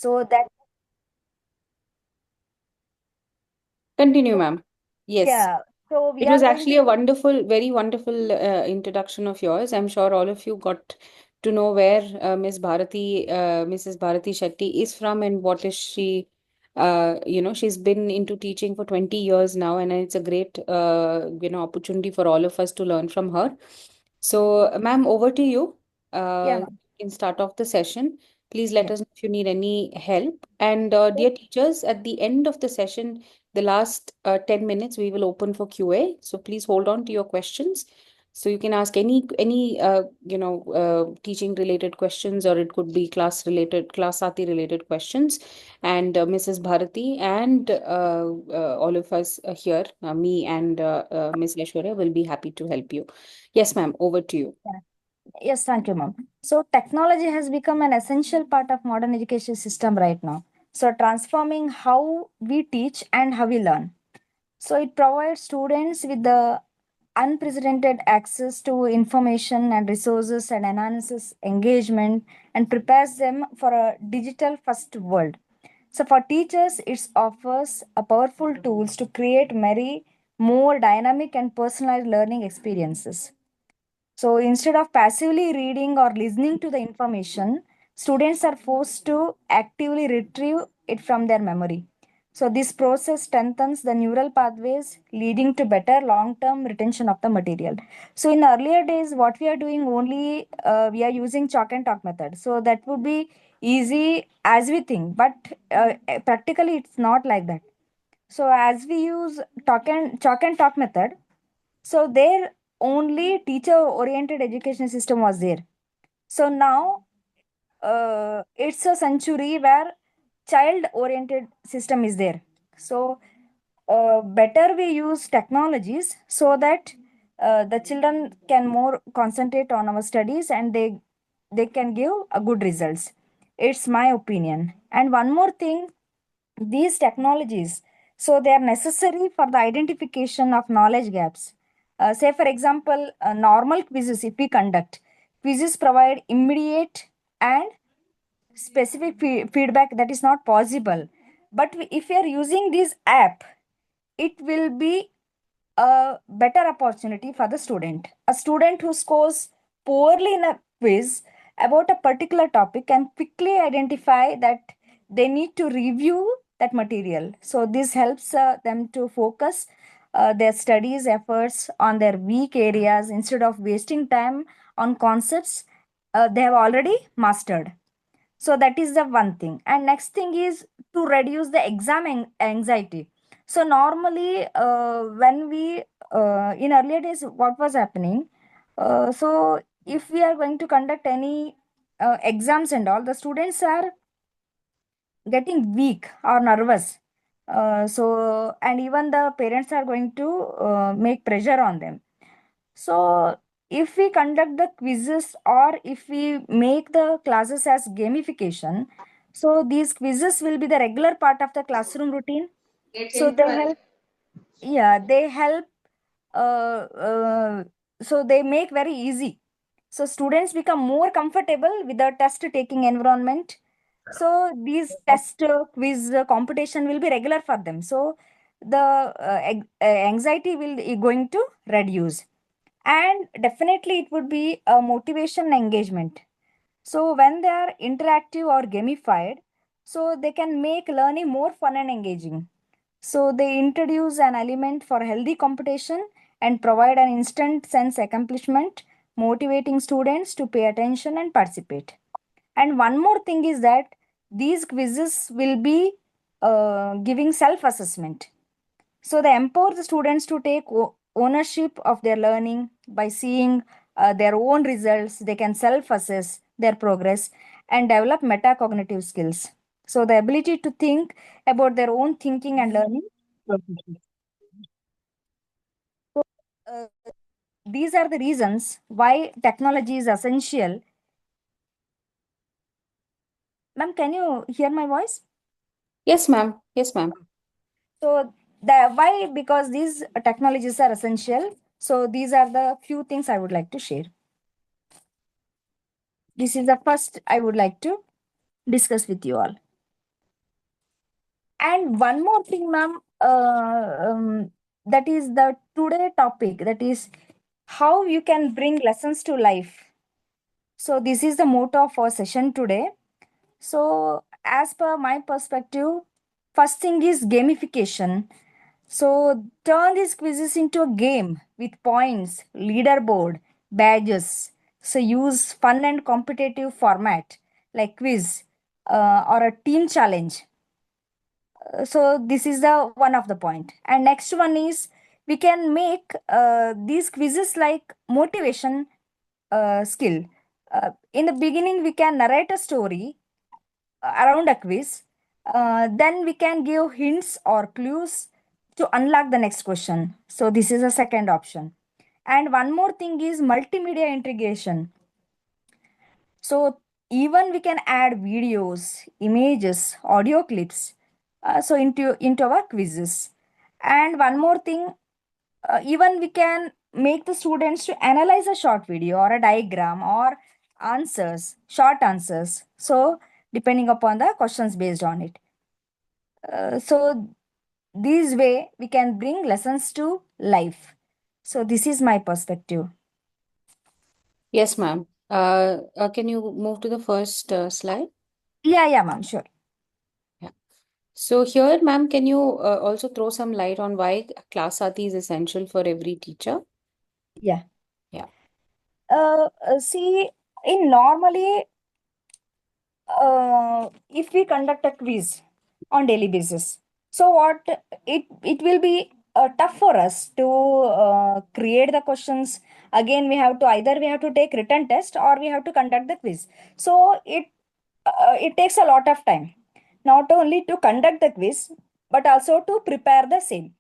So that, Continue, ma'am. Yes. yeah, so we It are was going actually to, a wonderful, very wonderful introduction of yours. I'm sure all of you got to know where Mrs. Bharati Shetty is from and what is she. She's been into teaching for 20 years now, and it's a great, opportunity for all of us to learn from her. So, ma'am, over to you. yeah, You ma'am. can start off the session. Please let Yes. us know if you need any help. And dear teachers, at the end of the session, the last 10 minutes, we will open for QA. So please hold on to your questions. So you can ask any teaching related questions, or it could be class Saathi related questions. And Mrs. Bharati and all of us here, me and Ms. Aishwarya will be happy to help you. Yes, ma'am, over to you. Yeah. Yes, thank you, ma'am. So technology has become an essential part of modern education system right now. So transforming how we teach and how we learn. So it provides students with the unprecedented access to information and resources and enhances engagement and prepares them for a digital first world. So for teachers, it offers a powerful tools to create many more dynamic and personalized learning experiences. So instead of passively reading or listening to the information, students are forced to actively retrieve it from their memory. So this process strengthens the neural pathways, leading to better long-term retention of the material. So in earlier days, what we are doing only, we are using chalk and talk method. So that would be easy as we think, but practically it's not like that. So as we use chalk and talk method, so there only teacher oriented education system was there. So now it's a century where child oriented system is there. So better we use technologies so that the children can more concentrate on our studies and they can give a good results. It's my opinion. And one more thing, these technologies, so they are necessary for the identification of knowledge gaps. Say for example, normal quizzes, if we conduct quizzes, provide immediate and specific feedback that is not possible. But if we are using this app, it will be a better opportunity for the student. A student who scores poorly in a quiz about a particular topic can quickly identify that they need to review that material. So, this helps them to focus their studies efforts on their weak areas instead of wasting time on concepts they have already mastered. So that is the one thing. And next thing is to reduce the exam anxiety. So normally when we in earlier days, what was happening, so if we are going to conduct any exams and all, the students are getting weak or nervous. So and even the parents are going to make pressure on them. So, if we conduct the quizzes or if we make the classes as gamification, so these quizzes will be the regular part of the classroom routine. So they help, yeah, they help. Uh, uh, so they make very easy. So students become more comfortable with the test taking environment. So these test quiz competition will be regular for them. So the anxiety will going to reduce, and definitely it would be a motivation engagement. So when they are interactive or gamified, so they can make learning more fun and engaging. So they introduce an element for healthy competition and provide an instant sense accomplishment, motivating students to pay attention and participate. And one more thing is that these quizzes will be giving self assessment. So they empower the students to take ownership of their learning by seeing their own results. They can self-assess their progress and develop metacognitive skills. So the ability to think about their own thinking and learning processes. Uh, these are the reasons why technology is essential. Ma'am, can you hear my voice? Yes, ma'am. Yes, ma'am. So the why, because these technologies are essential. So these are the few things I would like to share. This is the first I would like to discuss with you all. And one more thing, ma'am, that is the today topic, that is how you can bring lessons to life. So this is the motto of our session today. So as per my perspective, first thing is gamification. So turn these quizzes into a game with points, leaderboard, badges. So use fun and competitive format like quiz or a team challenge. So this is the one of the point. And next one is we can make these quizzes like motivation skill. In the beginning, we can narrate a story around a quiz. Then we can give hints or clues to unlock the next question. So this is a second option. And one more thing is multimedia integration. So even we can add videos, images, audio clips so into our quizzes. And one more thing, even we can make the students to analyze a short video or a diagram or answers, short answers. So depending upon the questions based on it. So this way we can bring lessons to life. So this is my perspective. Yes, ma'am. Can you move to the first slide? Yeah, ma'am, sure. Yeah. So here, ma'am, can you also throw some light on why Class Saathi is essential for every teacher? Yeah. Yeah. See, in normally, if we conduct a quiz on daily basis, so what it will be tough for us to create the questions. Again, we have to take written test or we have to conduct the quiz. So it takes a lot of time, not only to conduct the quiz but also to prepare the same.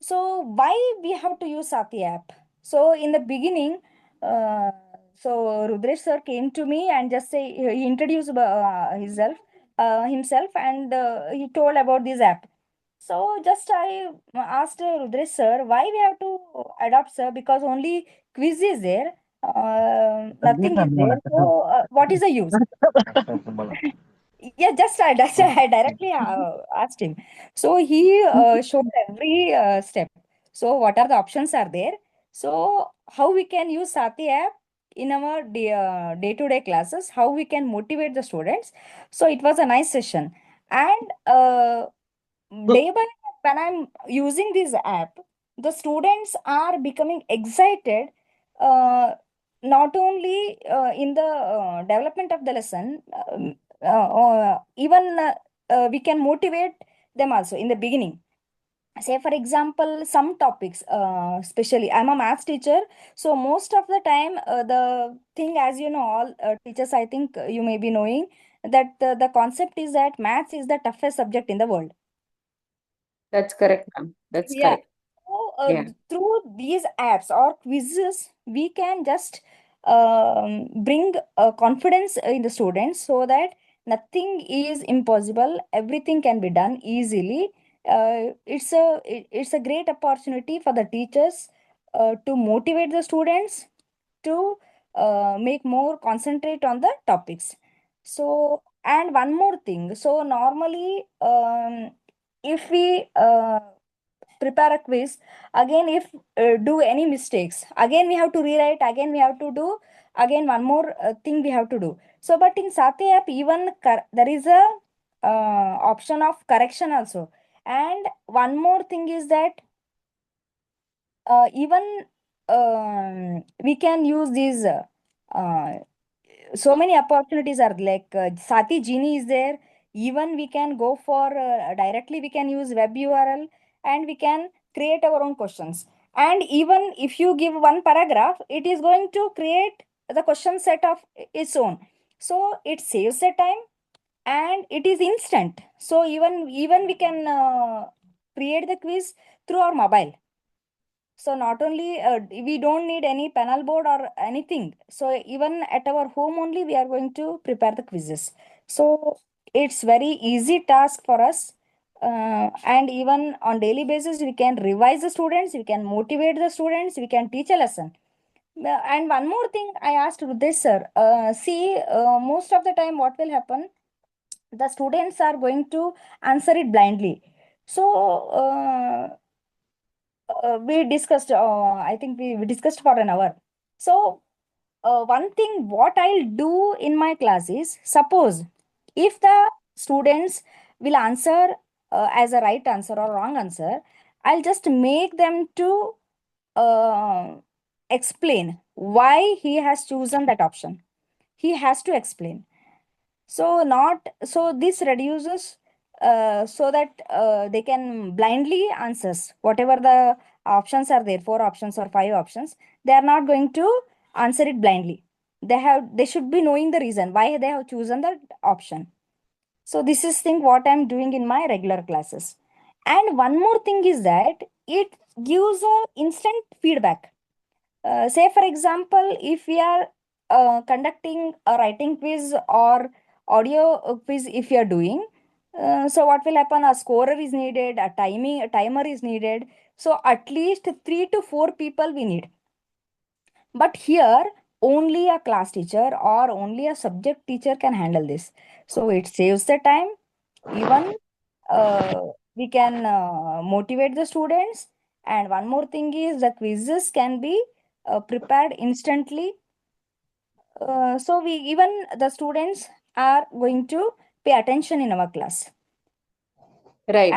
So why we have to use Sati app? So in the beginning, uh, so Rudresh sir came to me and just say he introduced himself and he told about this app. So just I asked Rudresh sir why we have to adopt, sir, because only quiz is there, nothing is there. So what is the use? Yeah, I directly asked him. So he showed every step. So what are the options are there? So how we can use Sati app in our day-to-day classes? How we can motivate the students? So it was a nice session. And day by day, when I'm using this app, the students are becoming excited. Not only in the development of the lesson, even we can motivate them also in the beginning. Say for example, some topics, especially I'm a maths teacher, so most of the time the thing, as you know, all teachers, I think you may be knowing that the concept is that maths is the toughest subject in the world. That's correct, ma'am. That's Yeah. correct. So, Yeah. through these apps or quizzes, we can just bring confidence in the students so that nothing is impossible. Everything can be done easily. It's a great opportunity for the teachers to motivate the students to make more concentrate on the topics. So, and one more thing. So, normally, if we prepare a quiz, again, if do any mistakes, again we have to rewrite, again we have to do, again one more thing we have to do. So, but in Sati app, even there is a option of correction also. And one more thing is that even we can use these so many opportunities are like Sati Genie is there. Even we can go for directly we can use web URL and we can create our own questions. And even if you give one paragraph, it is going to create the question set of its own. So it saves the time and it is instant. So even we can create the quiz through our mobile. So not only we don't need any panel board or anything. So even at our home only we are going to prepare the quizzes. So it's very easy task for us. And even on daily basis we can revise the students, we can motivate the students, we can teach a lesson. And one more thing I asked Rudesh sir. See, most of the time what will happen? the students are going to answer it blindly. So we discussed, I think we discussed for an hour. So one thing what I'll do in my class is, suppose if the students will answer as a right answer or wrong answer, I'll just make them to uh, explain why he has chosen that option. He has to explain. So not so this reduces so that they can blindly answers whatever the options are there, four options or five options. They are not going to answer it blindly. They should be knowing the reason why they have chosen that option. So this is thing what I'm doing in my regular classes. And one more thing is that it gives a instant feedback. Say, for example, if we are conducting a writing quiz or audio quiz, if you are doing, so what will happen? A scorer is needed, a timer is needed. So at least 3 to 4 people we need. But here, only a class teacher or only a subject teacher can handle this. So it saves the time. Even we can motivate the students. And one more thing is the quizzes can be prepared instantly. So we even the students are going to pay attention in our class. Right.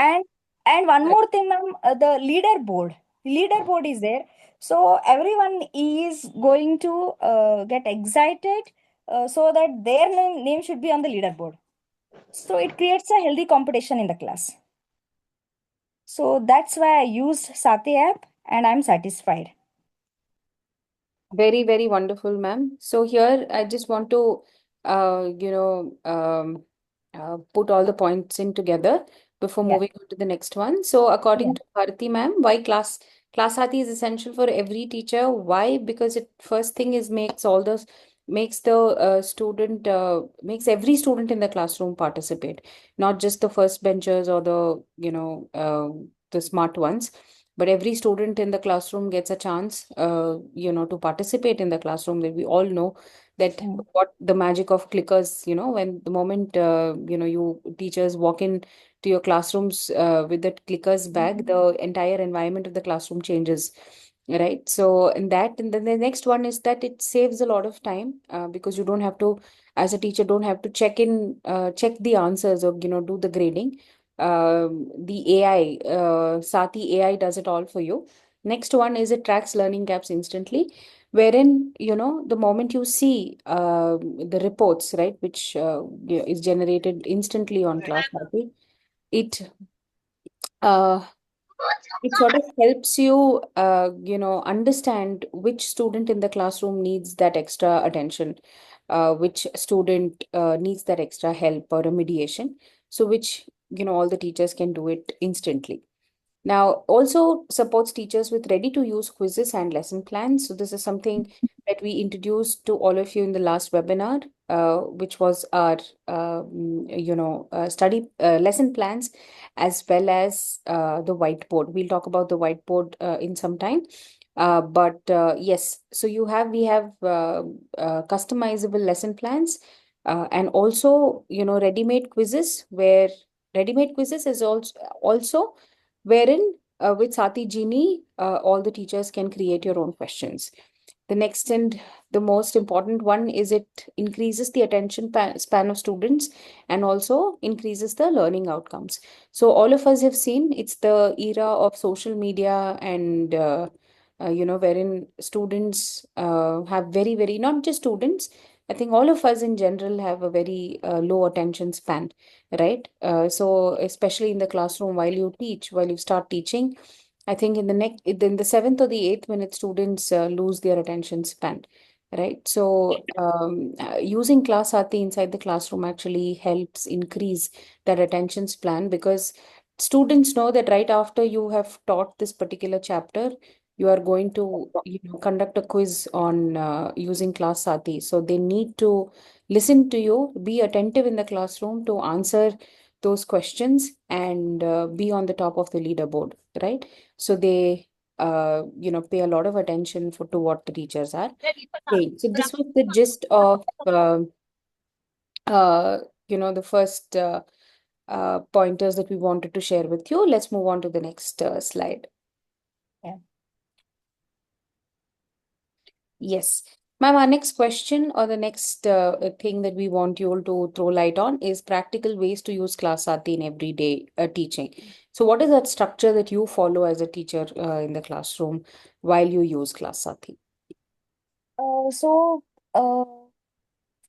And one more thing, ma'am, the leaderboard is there. So everyone is going to get excited so that their name should be on the leaderboard. So it creates a healthy competition in the class. So that's why I used Sati app and I'm satisfied. Very, very wonderful, ma'am. So here I just want to, put all the points in together before Yeah. moving on to the next one. So Yeah. according to Bharati, ma'am, why class Saathi is essential for every teacher? Why? Because it first thing is makes the student makes every student in the classroom participate, not just the first benchers or the smart ones, but every student in the classroom gets a chance to participate in the classroom. That we all know that Mm. what the magic of clickers, when the moment you teachers walk in to your classrooms with that clickers bag, the entire environment of the classroom changes, right? So and then the next one is that it saves a lot of time, because you don't have to, as a teacher, don't have to check the answers or do the grading. The AI, Sati AI does it all for you. Next one is it tracks learning gaps instantly, wherein, the moment you see the reports, right, which is generated instantly on Class Saathi, it uh, it sort of helps you, understand which student in the classroom needs that extra attention, which student needs that extra help or remediation. So which, all the teachers can do it instantly. Now, also supports teachers with ready-to-use quizzes and lesson plans. So this is something that we introduced to all of you in the last webinar, which was our, study lesson plans, as well as the whiteboard. We'll talk about the whiteboard in some time. But yes, so we have customizable lesson plans, and also, ready-made quizzes, where ready-made quizzes is also wherein, with Sati Genie, all the teachers can create your own questions. The next and the most important one is it increases the span of students and also increases the learning outcomes. So all of us have seen it's the era of social media and wherein students have very, very, not just students, I think all of us in general have a very low attention span, right? So especially in the classroom, while you start teaching, I think in the seventh or the eighth minute, students lose their attention span, right? So using Class Saathi inside the classroom actually helps increase that attention span, because students know that right after you have taught this particular chapter, you are going to conduct a quiz on using Class Saathi. So they need to listen to you, be attentive in the classroom to answer those questions, and be on the top of the leaderboard, right? So they pay a lot of attention to what the teachers are saying. So this was the gist of the first pointers that we wanted to share with you. Let's move on to the next slide. Yeah. Yes. Ma'am, our next question or the next thing that we want you all to throw light on is practical ways to use Class Saathi in everyday teaching. So, what is that structure that you follow as a teacher in the classroom while you use Class Saathi? So, uh,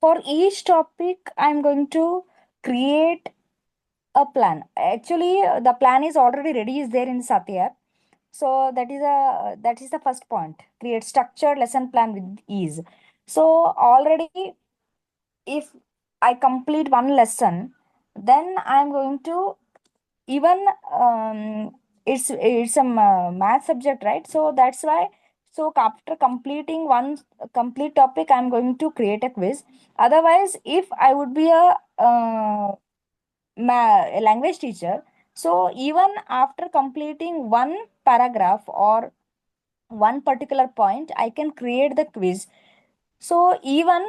for each topic, I'm going to create a plan. Actually, the plan is already ready, is there in Sati app. So that is the first point. Create structured lesson plan with ease. So already, if I complete one lesson, then I'm going to even it's a math subject, right? So that's why. So after completing one complete topic, I'm going to create a quiz. Otherwise, if I would be a language teacher, so even after completing one paragraph or one particular point, I can create the quiz. So even,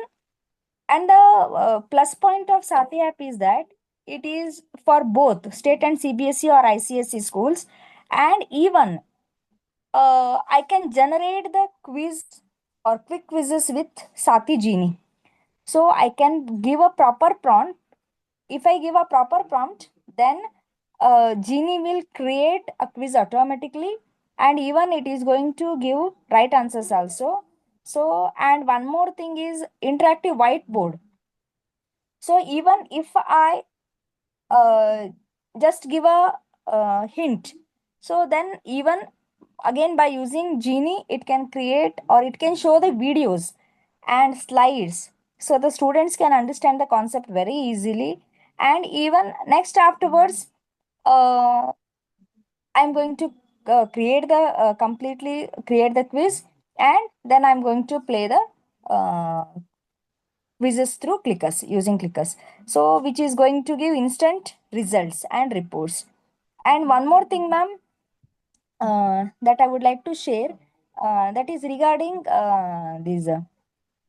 and the plus point of Sati app is that it is for both state and CBSE or ICSE schools. And even I can generate the quiz or quick quizzes with Sati Genie. So I can give a proper prompt. If I give a proper prompt, then Genie will create a quiz automatically, and even it is going to give right answers also. So, and one more thing is interactive whiteboard. So even if I uh, just give a hint, so then even again by using Genie, it can create or it can show the videos and slides, so the students can understand the concept very easily. And even next afterwards, uh, I'm going to create the completely create the quiz, and then I'm going to play the uh, quizzes through clickers, using clickers, so which is going to give instant results and reports. And one more thing, ma'am, that I would like to share, that is regarding this.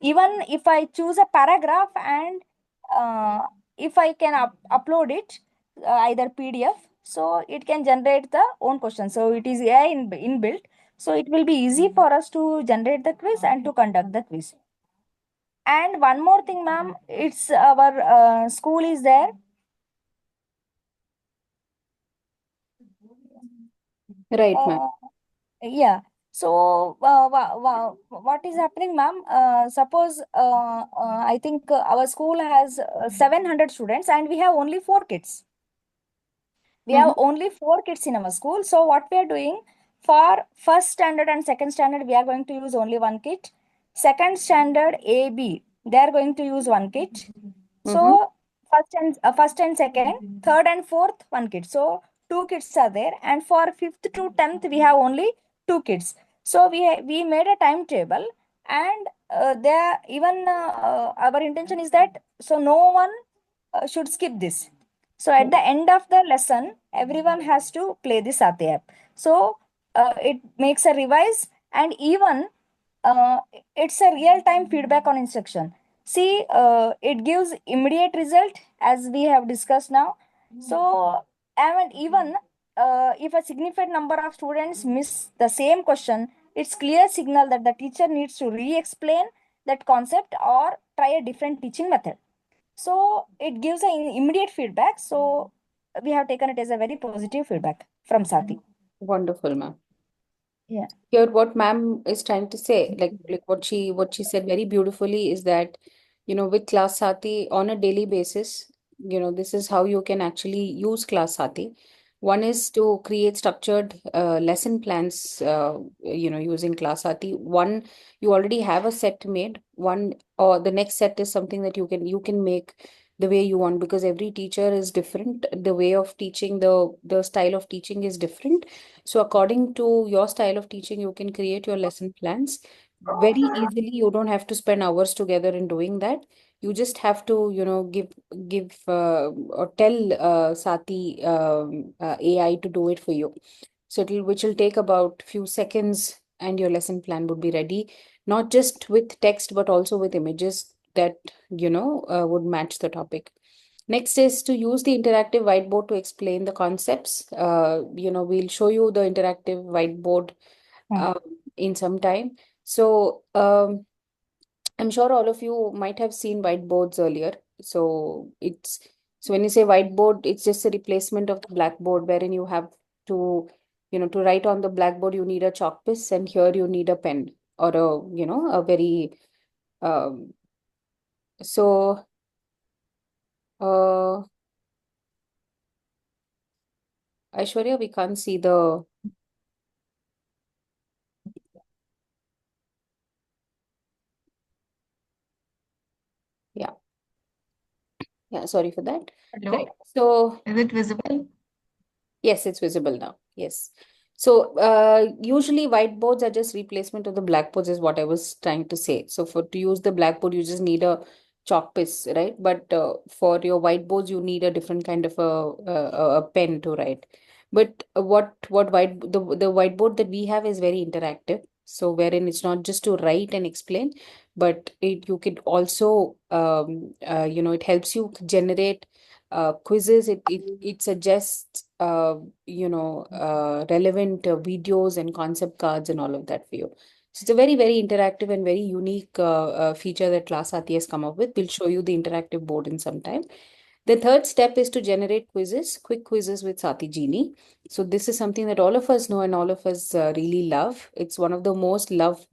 Even if I choose a paragraph and if I can upload it, either PDF, so it can generate the own question. So it is AI inbuilt. So it will be easy for us to generate the quiz and to conduct the quiz. And one more thing, ma'am, it's our school is there. Right, ma'am. Uh, Yeah. So, what is happening, ma'am? Suppose I think our school has 700 students and we have only four kids. We Mm-hmm. have only four kids in our school. So, what we are doing for first standard and second standard, we are going to use only one kit. Second standard A, B, they are going to use one kit. Mm-hmm. So, first and second, third and fourth, one kit. So, two kits are there. And for fifth to tenth, we have only two kits. So, we made a timetable, and there even our intention is that so no one should skip this. So at the end of the lesson, everyone has to play the Sati app. So it makes a revise, and even uh, it's a real time feedback on instruction. See, it gives immediate result as we have discussed now. So and even if a significant number of students miss the same question, it's clear signal that the teacher needs to re-explain that concept or try a different teaching method. So it gives an immediate feedback. So we have taken it as a very positive feedback from Sati. Wonderful, ma'am. Yeah. Here what ma'am is trying to say, like what she said very beautifully is that, with Class Saathi on a daily basis, this is how you can actually use Class Saathi. One is to create structured lesson plans, using Class Saathi. One, you already have a set made. One, or the next set is something that you can make the way you want, because every teacher is different. The way of teaching, the style of teaching is different. So according to your style of teaching, you can create your lesson plans very easily. You don't have to spend hours together in doing that. You just have to, give or tell Sati AI to do it for you. So which will take about few seconds, and your lesson plan would be ready, not just with text but also with images that would match the topic. Next is to use the interactive whiteboard to explain the concepts. We'll show you the interactive whiteboard Hmm. um, in some time. So I'm sure all of you might have seen whiteboards earlier. So when you say whiteboard, it's just a replacement of the blackboard wherein you have to, to write on the blackboard, you need a chalk piece, and here you need a pen or a very um, so uh Aishwarya, we can't see the yeah. Yeah, sorry for that. Right. Hello, So is it visible? yes, it's visible now. Yes. So usually whiteboards are just replacement of the blackboards is what I was trying to say. So for to use the blackboard, you just need a chalk piece, right? But for your whiteboards, you need a different kind of a pen to write. But what the whiteboard that we have is very interactive. So wherein it's not just to write and explain, but you could also it helps you generate quizzes. It suggests relevant videos and concept cards and all of that for you. So it's a very, very interactive and very unique feature that Class Saathi has come up with. We'll show you the interactive board in some time. The third step is to generate quizzes, quick quizzes with Saathi Genie. So this is something that all of us know and all of us really love. It's one of the most loved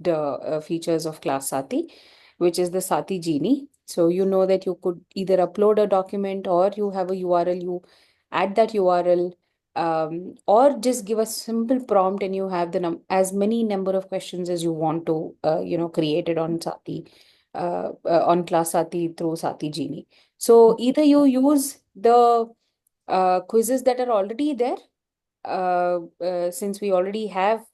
features of Class Saathi, which is the Saathi Genie. So you know that you could either upload a document or you have a URL, you add that URL, or just give a simple prompt and you have the as many number of questions as you want to create it on Saathi, on Class Saathi through Saathi Genie. So either you use the quizzes that are already there, since we already have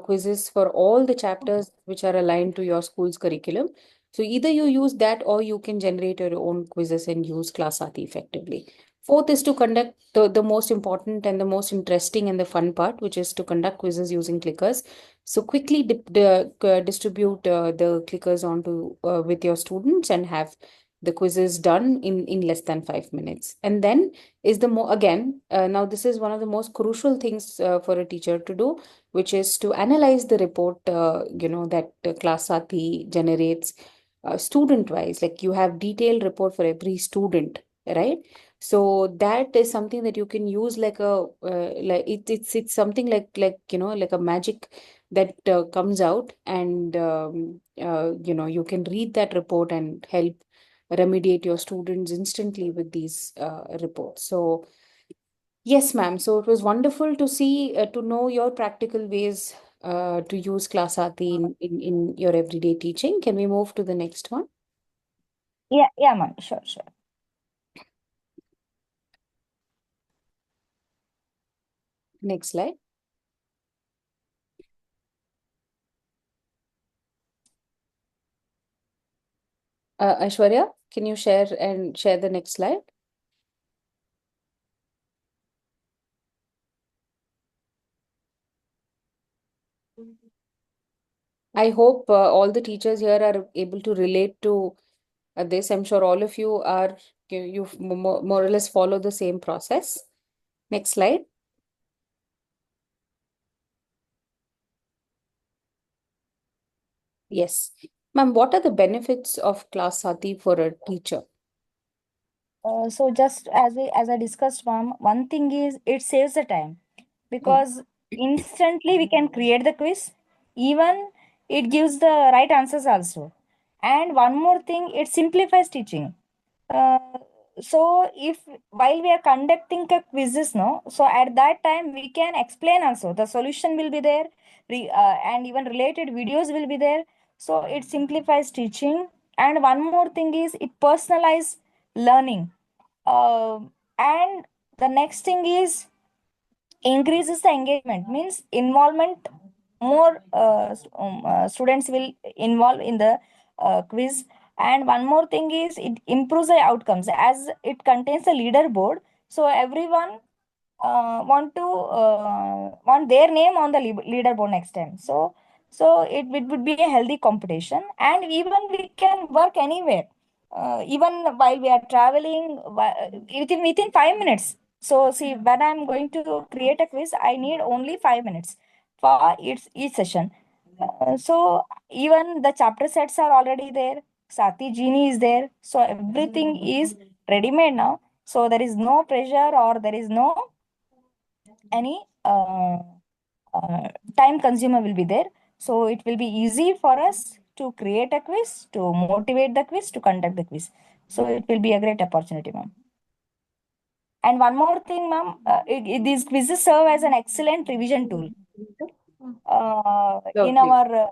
quizzes for all the chapters which are aligned to your school's curriculum. So either you use that or you can generate your own quizzes and use Class Saathi effectively. Fourth is to conduct the most important and the most interesting and the fun part, which is to conduct quizzes using clickers. So quickly distribute the clickers onto with your students and have the quizzes done in less than 5 minutes. And then is the more again now this is one of the most crucial things for a teacher to do, which is to analyze the report that Class Saathi generates student wise. Like you have detailed report for every student, right? So that is something that you can use like a it's something like like a magic that comes out, and you can read that report and help remediate your students instantly with these reports. So yes, ma'am. So it was wonderful to see, to know your practical ways to use Class Aarti in your everyday teaching. Can we move to the next one? Yeah, yeah, ma'am. Sure, sure. Next slide. Aishwarya, can you share the next slide? I hope all the teachers here are able to relate to this. I'm sure all of you are, you more or less follow the same process. Next slide. Yes. Ma'am, what are the benefits of Class Saathi for a teacher? So just as I discussed, ma'am, one thing is it saves the time Mm. because instantly we can create the quiz. Even it gives the right answers also. And one more thing, it simplifies teaching. Uh, so if while we are conducting a quizzes, no, so at that time we can explain also. The solution will be there, and even related videos will be there. So it simplifies teaching. And one more thing is it personalizes learning. And the next thing is increases the engagement, means involvement. More students will involve in the quiz. And one more thing is it improves the outcomes as it contains a leaderboard, so everyone want their name on the leaderboard next time. So it would be a healthy competition, and even we can work anywhere. even while we are traveling, within 5 minutes. So see, when I'm going to create a quiz, I need only 5 minutes for each session. So even the chapter sets are already there. Sati Genie is there. So everything is ready made now. So there is no pressure or there is no any uh, time consumer will be there. So it will be easy for us to create a quiz, to motivate the quiz, to conduct the quiz. So it will be a great opportunity, ma'am. And one more thing, ma'am, these quizzes serve as an excellent revision tool. In Lovely. our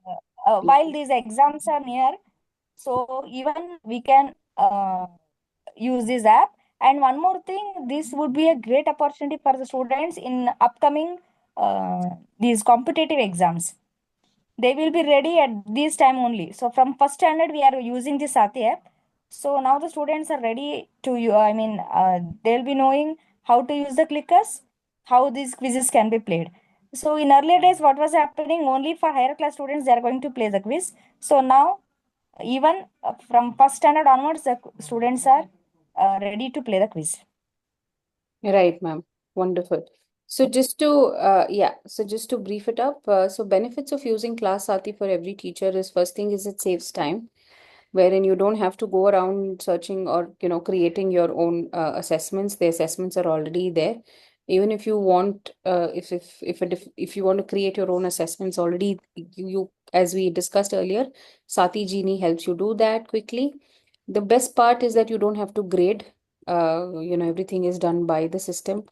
while these exams are near, so even we can use this app. And one more thing, this would be a great opportunity for the students in upcoming these competitive exams. They will be ready at this time only. So from first standard, we are using the Sati app. So now the students are ready to you. I mean, they'll be knowing how to use the clickers, how these quizzes can be played. So in earlier days, what was happening only for higher class students, they are going to play the quiz. So now, even from first standard onwards, the students are ready to play the quiz. Right, ma'am. Wonderful. So just to brief it up, so benefits of using Class Saathi for every teacher is first thing is it saves time, wherein you don't have to go around searching or creating your own assessments. The assessments are already there. Even if you want, if you want to create your own assessments already, you as we discussed earlier, Sati Genie helps you do that quickly. The best part is that you don't have to grade. Everything is done by the system.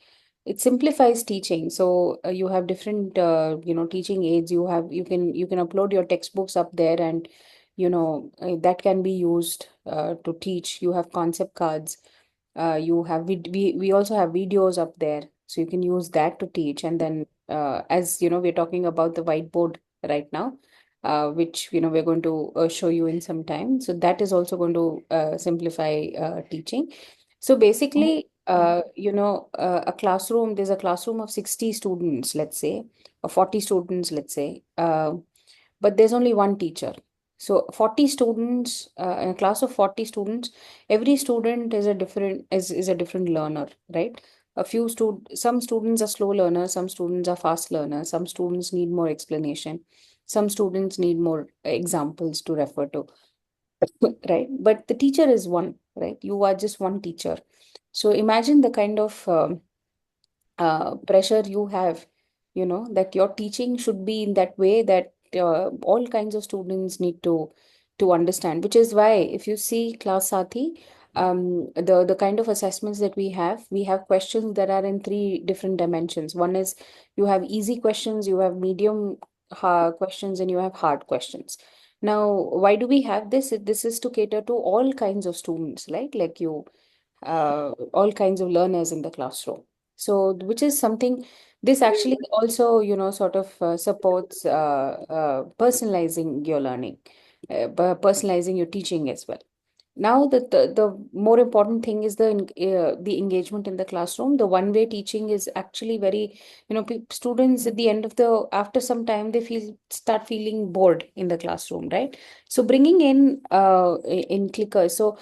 It simplifies teaching. So you have different teaching aids. You can upload your textbooks up there, and that can be used to teach. You have concept cards. You have we also have videos up there, so you can use that to teach. And then as we're talking about the whiteboard right now, which we're going to show you in some time. So that is also going to simplify teaching. So basically, a classroom, there's a classroom of 60 students, let's say, or 40 students, let's say, but there's only one teacher. So 40 students, in a class of 40 students, every student is a different learner, right? Some students are slow learners, some students are fast learners, some students need more explanation, some students need more examples to refer to, right? But the teacher is one, right? You are just one teacher. So imagine the kind of pressure you have, that your teaching should be in that way that all kinds of students need to understand. Which is why if you see Class Saathi, the kind of assessments that we have questions that are in three different dimensions. One is you have easy questions, you have medium questions, and you have hard questions. Now, why do we have this? This is to cater to all kinds of students, right? Like you all kinds of learners in the classroom. So, which is something, this actually also, sort of supports personalizing your learning, personalizing your teaching as well. Now, the more important thing is the engagement in the classroom. The one-way teaching is actually very, students at the end of the, after some time, they start feeling bored in the classroom, right? So bringing in clickers. So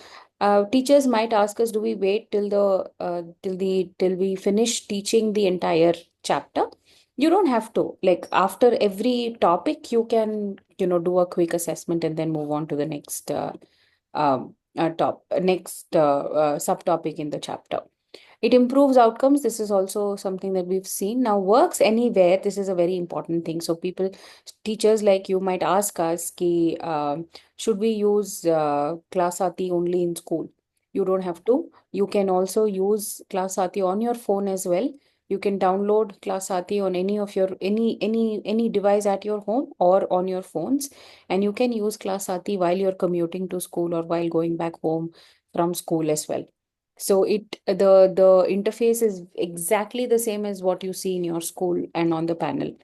teachers might ask us, do we wait till we finish teaching the entire chapter? You don't have to. Like after every topic, you can, do a quick assessment and then move on to the next subtopic in the chapter. It improves outcomes. This is also something that we've seen. Now, works anywhere. This is a very important thing. So, teachers like you might ask us, should we use Class Saathi only in school? You don't have to. You can also use Class Saathi on your phone as well. You can download Class Saathi on any of your any device at your home or on your phones, and you can use Class Saathi while you're commuting to school or while going back home from school as well. So the interface is exactly the same as what you see in your school and on the panel,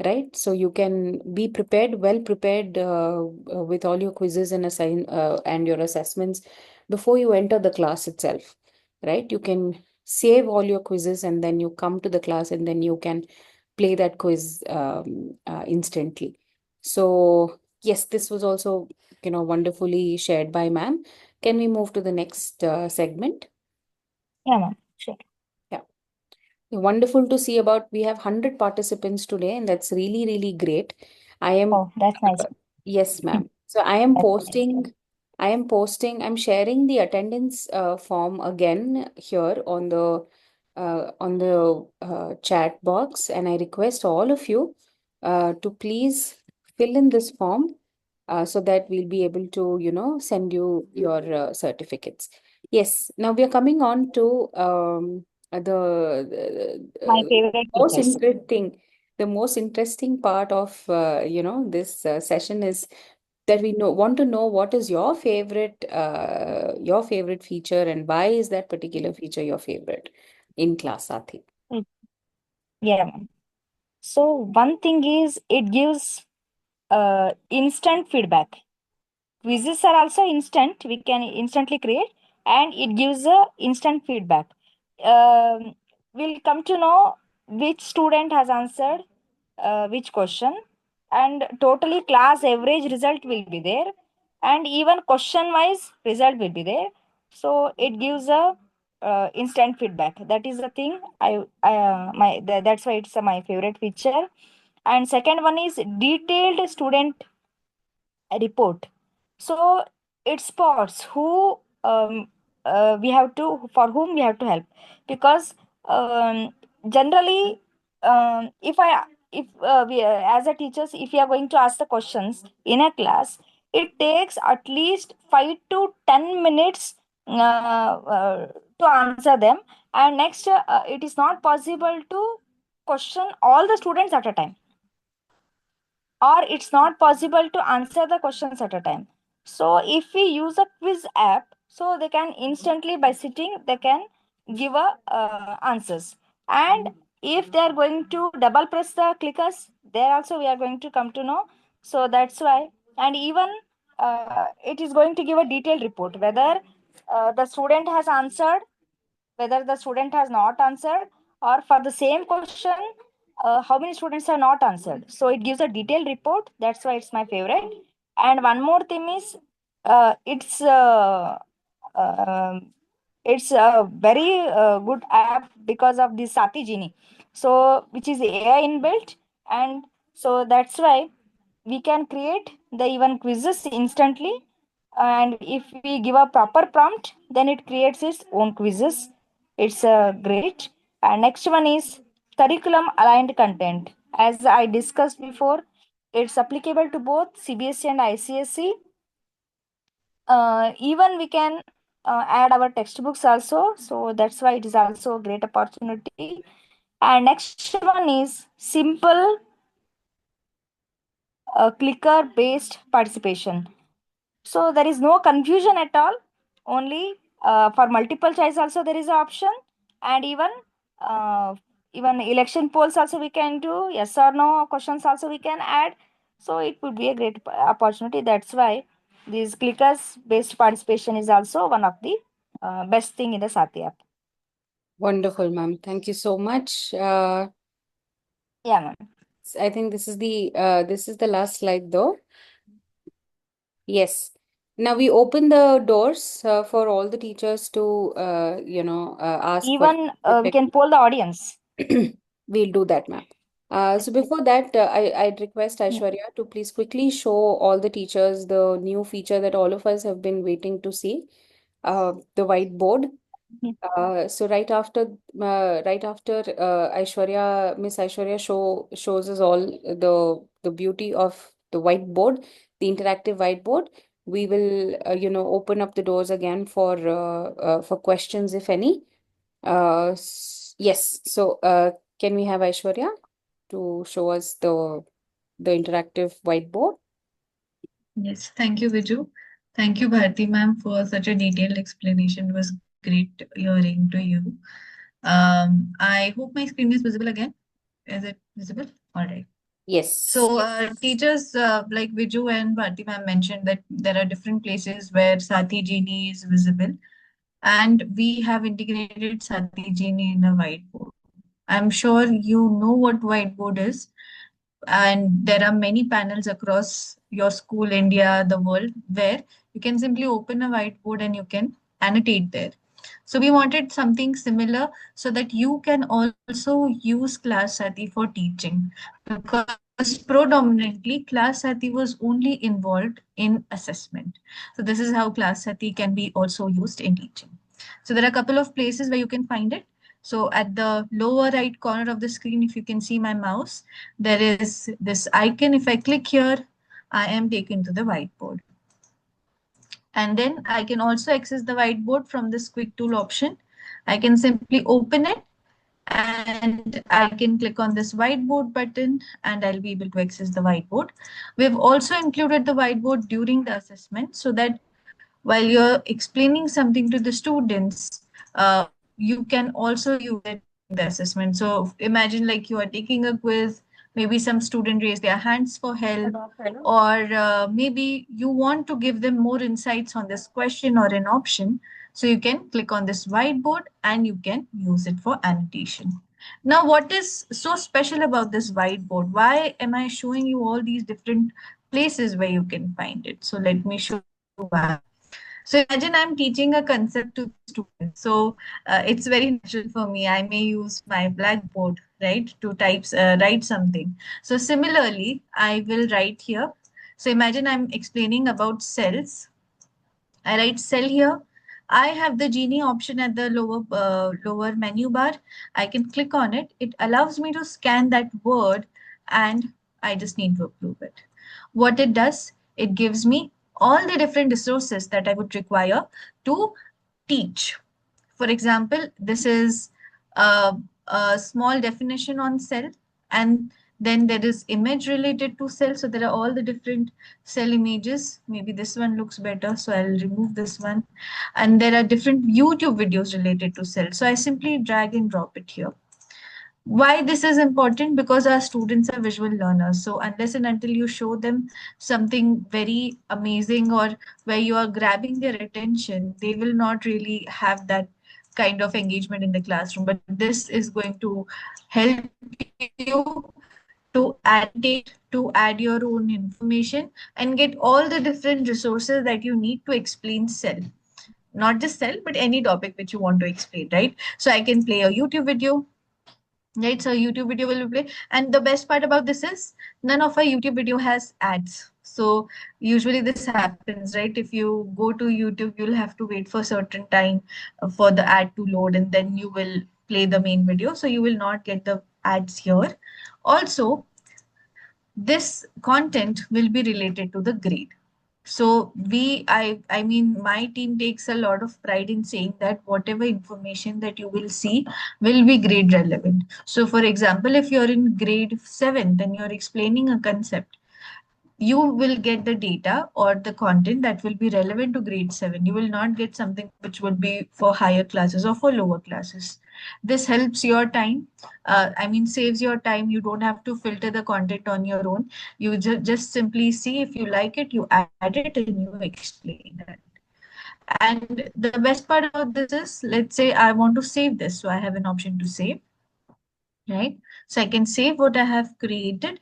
right? So you can be prepared, well prepared with all your quizzes and your assessments before you enter the class itself, right? You can save all your quizzes and then you come to the class and then you can play that quiz instantly. So yes, this was also wonderfully shared by ma'am. Can we move to the next segment? Yeah, ma'am. Sure. Yeah. Wonderful to see about we have 100 participants today, and that's really, really great. I am, Oh, that's nice. yes, ma'am. So I am That's nice. I'm sharing the attendance form again here on the chat box, and I request all of you to please fill in this form so that we'll be able to, send you your certificates. Yes, now we are coming on to My the favorite most teachers. interesting, the most interesting part of this session is that we want to know what is your favorite feature and why is that particular feature your favorite in Class Saathi. Mm. Yeah, ma'am. So one thing is it gives instant feedback. Quizzes are also instant. We can instantly create, and it gives a instant feedback. Um, we'll come to know which student has answered which question, and totally class average result will be there, and even question wise result will be there. So it gives a instant feedback. That is the thing. That's why it's my favorite feature. And second one is detailed student report. So it spots who we have to for whom we have to help, because generally if we as a teachers, if we are going to ask the questions in a class, it takes at least 5 to 10 minutes to answer them. And next it is not possible to question all the students at a time, or it's not possible to answer the questions at a time. So if we use a quiz app, so they can instantly, by sitting, they can give a answers. And if they are going to double press the clickers, there also we are going to come to know. So that's why. And even it is going to give a detailed report whether the student has answered, whether the student has not answered, or for the same question how many students have not answered. So it gives a detailed report. That's why it's my favorite. And one more thing is it's um it's a very good app because of the Sati Genie, so which is AI inbuilt. And so that's why we can create the even quizzes instantly. And if we give a proper prompt, then it creates its own quizzes. It's great. And next one is curriculum aligned content. As I discussed before, it's applicable to both CBSE and ICSE. Even we can add our textbooks also. So that's why it is also a great opportunity. And next one is simple clicker based participation. So there is no confusion at all. Only for multiple choice also there is an option, and uh, even election polls also we can do. Yes or no questions also we can add. So it would be a great opportunity. That's why this clickers based participation is also one of the best thing in the Sati app. Wonderful, ma'am. Thank you so much. Yeah, ma'am. I think this is the last slide though. Yes. Now we open the doors for all the teachers to ask questions. Even we can poll the audience. We'll do that, ma'am. So before that, I'd request Yeah. Aishwarya to please quickly show all the teachers the new feature that all of us have been waiting to see, the whiteboard. Yeah. So right after Miss Aishwarya shows us all the beauty of the whiteboard, the interactive whiteboard. We will open up the doors again for questions if any. Yes. So can we have Aishwarya to show us the interactive whiteboard? Yes, thank you, Viju. Thank you, Bharti ma'am, for such a detailed explanation. It was great hearing to you. I hope my screen is visible again. Is it visible? All right. Yes. So, teachers like Viju and Bharti ma'am mentioned that there are different places where Sati Genie is visible, and we have integrated Sati Genie in a whiteboard. I'm sure you know what whiteboard is. and there are many panels across your school, India, the world, where you can simply open a whiteboard and you can annotate there. So we wanted something similar so that you can also use Class Saathi for teaching, because predominantly Class Saathi was only involved in assessment. So this is how Class Saathi can be also used in teaching. So there are a couple of places where you can find it. So at the lower right corner of the screen, if you can see my mouse, there is this icon. If I click here, I am taken to the whiteboard. And then I can also access the whiteboard from this quick tool option. I can simply open it and I can click on this whiteboard button and I'll be able to access the whiteboard. We've also included the whiteboard during the assessment so that while you're explaining something to the students, you can also use it during the assessment. So imagine like you are taking a quiz, maybe some student raise their hands for help, or maybe you want to give them more insights on this question or an option. So you can click on this whiteboard and you can use it for annotation. Now, what is so special about this whiteboard? Why am I showing you all these different places where you can find it? So let me show you why. So imagine I'm teaching a concept to the students. So it's very natural for me. I may use my blackboard, right, to write something. So similarly, I will write here. So imagine I'm explaining about cells. I write cell here. I have the genie option at the lower menu bar. I can click on it. It allows me to scan that word and I just need to approve it. What it does, it gives me all the different resources that I would require to teach. For example, this is a, a small definition on cell, and then there is image related to cell. So there are all the different cell images. Maybe this one looks better, so I'll remove this one. And there are different YouTube videos related to cell. So I simply drag and drop it here. Why this is important? Because our students are visual learners. So unless and until you show them something very amazing or where you are grabbing their attention, they will not really have that kind of engagement in the classroom. But this is going to help you to annotate, to add your own information and get all the different resources that you need to explain cell. Not just cell, but any topic which you want to explain, right? So I can play a YouTube video, right? So YouTube video will play. And the best part about this is none of our YouTube video has ads. So usually this happens, right? If you go to YouTube, you'll have to wait for a certain time for the ad to load and then you will play the main video. So you will not get the ads here. Also, this content will be related to the grade. So I mean, my team takes a lot of pride in saying that whatever information that you will see will be grade relevant. So for example, if you're in grade 7, then you're explaining a concept, you will get the data or the content that will be relevant to grade 7. You will not get something which would be for higher classes or for lower classes. This helps your time. I mean, saves your time. You don't have to filter the content on your own. You just simply see if you like it, you add it and you explain that. And the best part about this is, let's say I want to save this. So I have an option to save, right? So I can save what I have created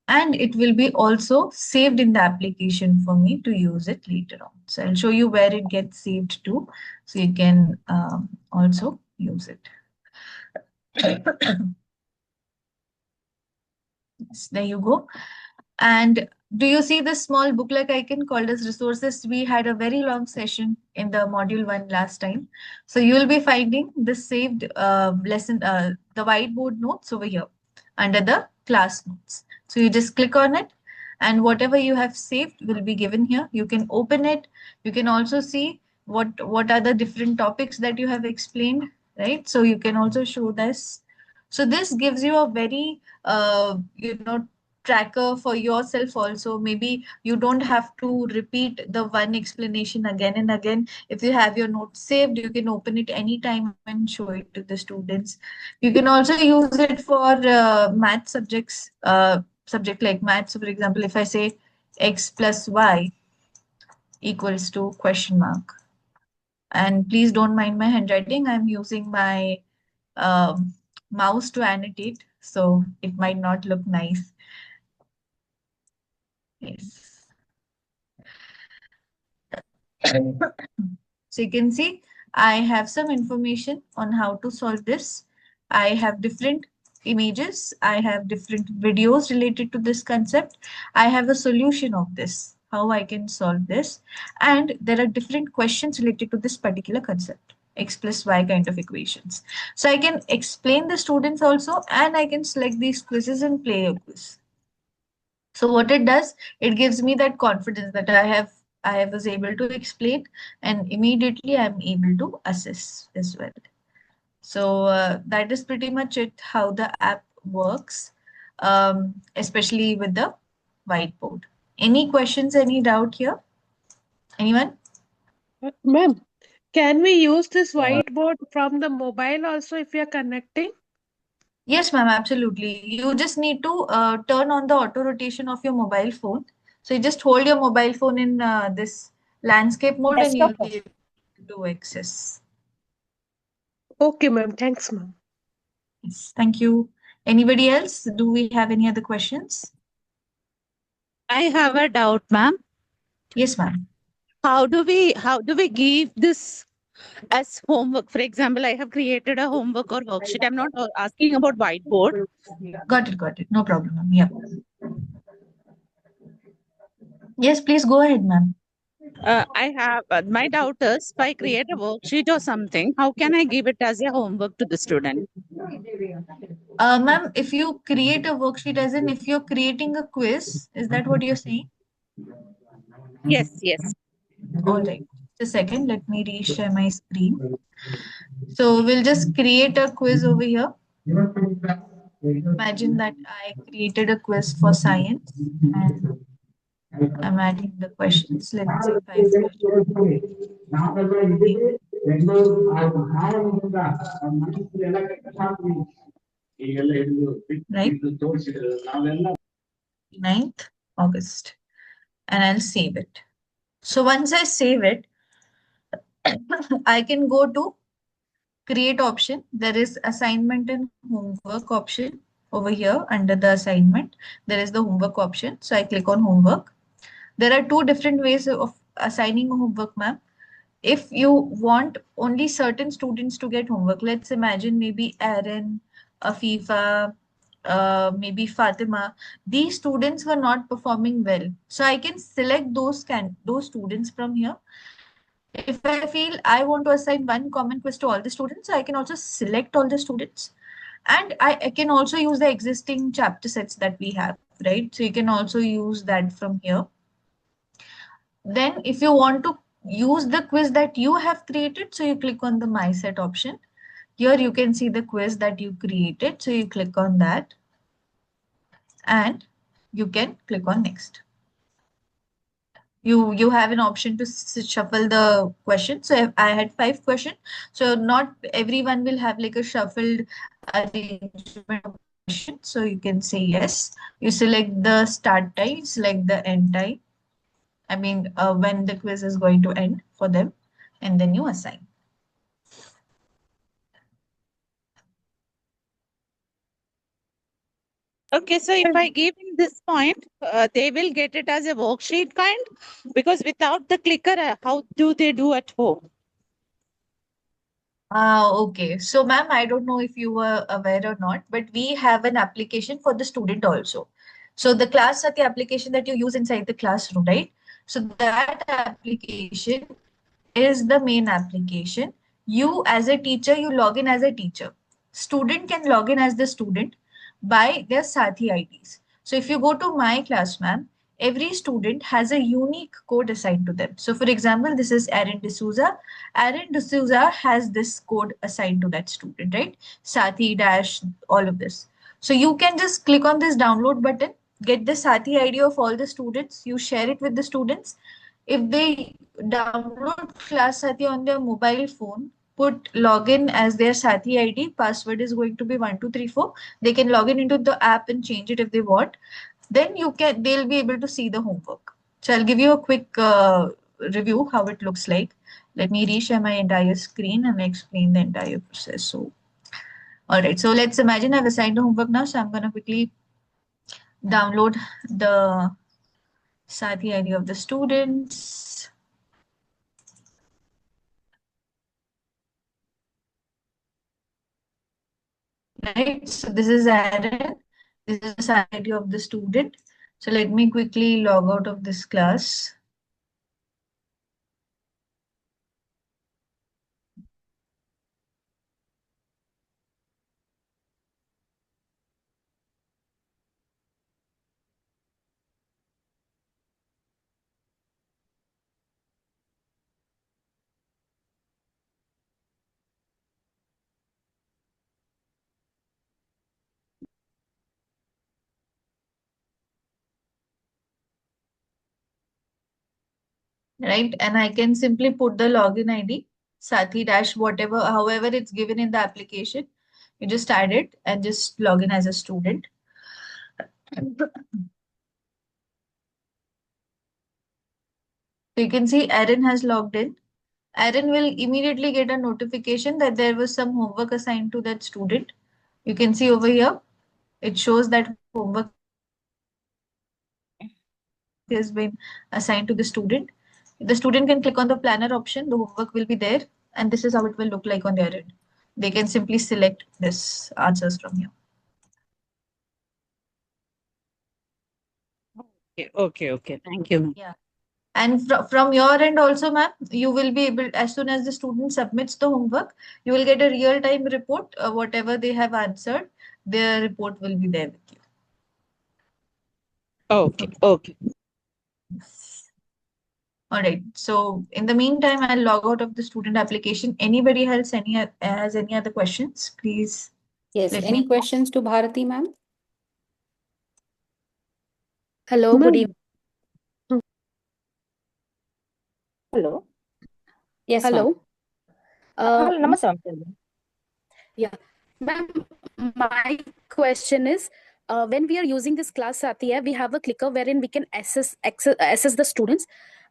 and it will be also saved in the application for me to use it later on. So I'll show you where it gets saved to, so you can also use it. Yes, there you go. And do you see this small booklet icon called as resources? We had a very long session in the module 1 last time. So you will be finding the saved the whiteboard notes over here under the class notes. So you just click on it and whatever you have saved will be given here. You can open it. You can also see what are the different topics that you have explained, right? So you can also show this. So this gives you a very, tracker for yourself also. Maybe you don't have to repeat the one explanation again and again. If you have your notes saved, you can open it anytime and show it to the students. You can also use it for math subjects, subject like maths. So for example, if I say x plus y equals to question mark. And please don't mind my handwriting. I'm using my mouse to annotate. so it might not look nice. Yes. So you can see I have some information on how to solve this. I have different images. I have different videos related to this concept. I have a solution of this, how I can solve this. And there are different questions related to this particular concept, x plus y kind of equations. So I can explain the students also, and I can select these quizzes and play a quiz. So what it does, it gives me that confidence that I was able to explain, and immediately I'm able to assess as well. So that is pretty much it, how the app works, especially with the whiteboard. Any questions, any doubt here? Anyone? Ma'am, can we use this whiteboard from the mobile also if we are connecting? Yes, ma'am, absolutely. You just need to turn on the auto rotation of your mobile phone. So you just hold your mobile phone in this landscape mode and Desktop you'll mode. be able to access. Okay, ma'am. Thanks, ma'am. Yes, thank you. Anybody else? Do we have any other questions? I have a doubt, ma'am. Yes, ma'am. How do we give this as homework? For example, I have created a homework or worksheet. I'm not asking about whiteboard. Got it, got it. No problem, ma'am. Yeah. Yes, please go ahead, ma'am. I have my doubt is if I create a worksheet or something, how can I give it as a homework to the student? Ma'am, if you create a worksheet, as in if you're creating a quiz, is that what you're saying? Yes, yes. All right. Just a second, let me reshare my screen. So we'll just create a quiz over here. Imagine that I created a quiz for science and I'm adding the questions. Let's say 5 questions. Right? 9th August. And I'll save it. So once I save it, I can go to create option. There is assignment and homework option over here under the assignment. There is the homework option. So I click on homework. There are two different ways of assigning homework, ma'am. If you want only certain students to get homework, let's imagine maybe Aaron, Afifa, maybe Fatima, these students were not performing well. So I can select those students from here. If I feel I want to assign one common quiz to all the students, I can also select all the students. And I can also use the existing chapter sets that we have, right? So you can also use that from here. Then if you want to use the quiz that you have created, so you click on the My Set option. Here you can see the quiz that you created. So you click on that and you can click on next. You have an option to shuffle the questions. So if I had 5 questions, so not everyone will have like a shuffled arrangement of questions. So you can say yes. You select the start time, select the end time. I mean, when the quiz is going to end for them, and then you assign. Okay, so if I give in this point, they will get it as a worksheet kind because without the clicker, how do they do at home? Okay. So, ma'am, I don't know if you were aware or not, but we have an application for the student also. So, the Class Saathi application that you use inside the classroom, right? So, that application is the main application. You, as a teacher, you log in as a teacher. Student can log in as the student by their Saathi IDs. So, if you go to my class, ma'am, every student has a unique code assigned to them. So, for example, this is Aaron D'Souza. Aaron D'Souza has this code assigned to that student, right? Saathi dash, all of this. So you can just click on this download button, get the Saathi ID of all the students, you share it with the students. If they download Class Saathi on their mobile phone, put login as their Saathi ID, password is going to be 1234. They can log in into the app and change it if they want. Then they'll be able to see the homework. So I'll give you a quick review how it looks like. Let me reshare my entire screen and explain the entire process. So All right, so let's imagine I've assigned the homework now. So I'm going to quickly download the Saathi ID of the students. Right, so this is Aaron. This is the Saathi ID of the student. So let me quickly log out of this class. Right, and I can simply put the login ID, Saathi dash whatever, however it's given in the application. You just add it and just log in as a student. So you can see Aaron has logged in. Aaron will immediately get a notification that there was some homework assigned to that student. You can see over here, it shows that homework has been assigned to the student. The student can click on the planner option, the homework will be there, and this is how it will look like on their end. They can simply select this answers from here. Okay. Thank you. Yeah. And from your end also, ma'am, you will be able, as soon as the student submits the homework, you will get a real-time report. Whatever they have answered, their report will be there with you. Okay. All right. So in the meantime, I'll log out of the student application. Anybody else has any other questions? Please Yes, let me any know. questions to Bharati, ma'am? Hello, good Ma'am, evening. Hello. Yes, ma'am. Hello. Hello, namaste, ma'am. Tell me. Yeah, ma'am, my question is, when we are using this Class Saathi app, we have a clicker wherein we can assess the students.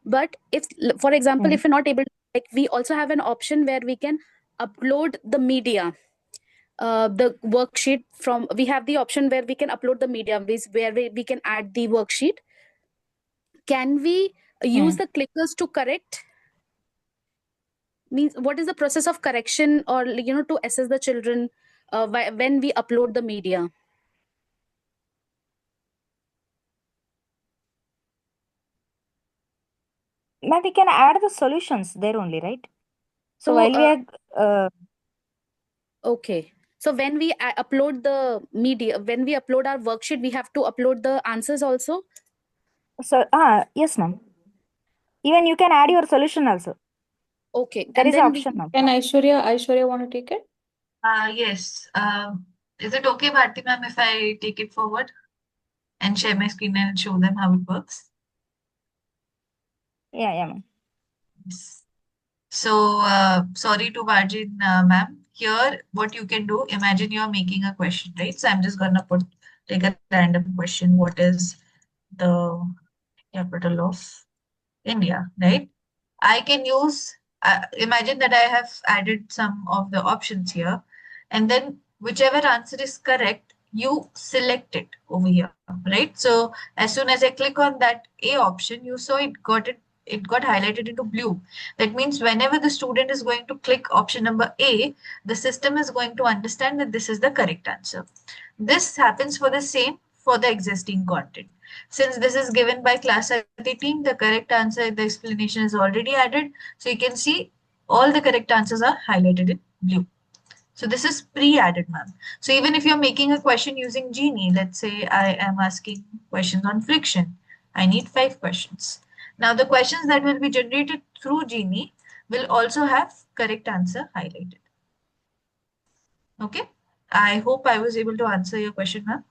But if, for example, if we're not able, like, we also have an option where we can upload the media, the worksheet from. We have the option where we can upload the media, where we can add the worksheet. Can we use the clickers to correct? Means what is the process of correction, or to assess the children when we upload the media? Ma'am, we can add the solutions there only, right? So So, while we are okay. So when we upload the media, when we upload our worksheet, we have to upload the answers also. yes, ma'am. Even you can add your solution also. Okay, There and is an then option, ma'am. Can Aishwarya want to take it? Yes. Is it okay, Bharti ma'am, if I take it forward and share my screen and show them how it works? Yeah, ma'am. Yes. So, sorry to Bharti ma'am. Here, what you can do, imagine you're making a question, right? So I'm just gonna take a random question. What is the capital of India, right? I can use, imagine that I have added some of the options here, and then whichever answer is correct, you select it over here, right? So as soon as I click on that A option, you saw it got highlighted into blue. That means whenever the student is going to click option number A, the system is going to understand that this is the correct answer. This happens for the same for the existing content. Since this is given by Class Saathi team, the correct answer in the explanation is already added. So you can see all the correct answers are highlighted in blue. So this is pre-added, ma'am. So even if you're making a question using Genie, let's say I am asking questions on friction. I need 5 questions. Now the questions that will be generated through Genie will also have correct answer highlighted. Okay. I hope I was able to answer your question, ma'am.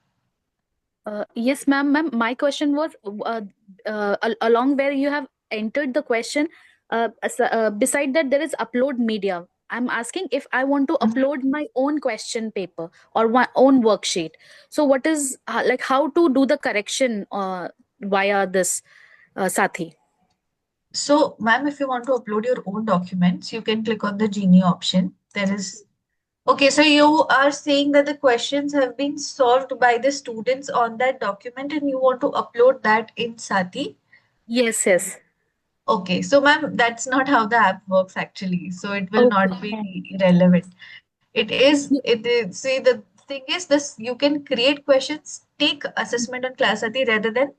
Yes, ma'am. Ma'am, my question was along where you have entered the question. Beside that, there is upload media. I'm asking if I want to upload my own question paper or my own worksheet. So, what is like how to do the correction via this Saathi? So, ma'am, if you want to upload your own documents, you can click on the Genie option. There is Okay, so you are saying that the questions have been solved by the students on that document and you want to upload that in Saathi? Yes, yes. Okay, so ma'am, that's not how the app works actually. So it will Okay. not be relevant. See, the thing is this, you can create questions, take assessment on Class Saathi rather than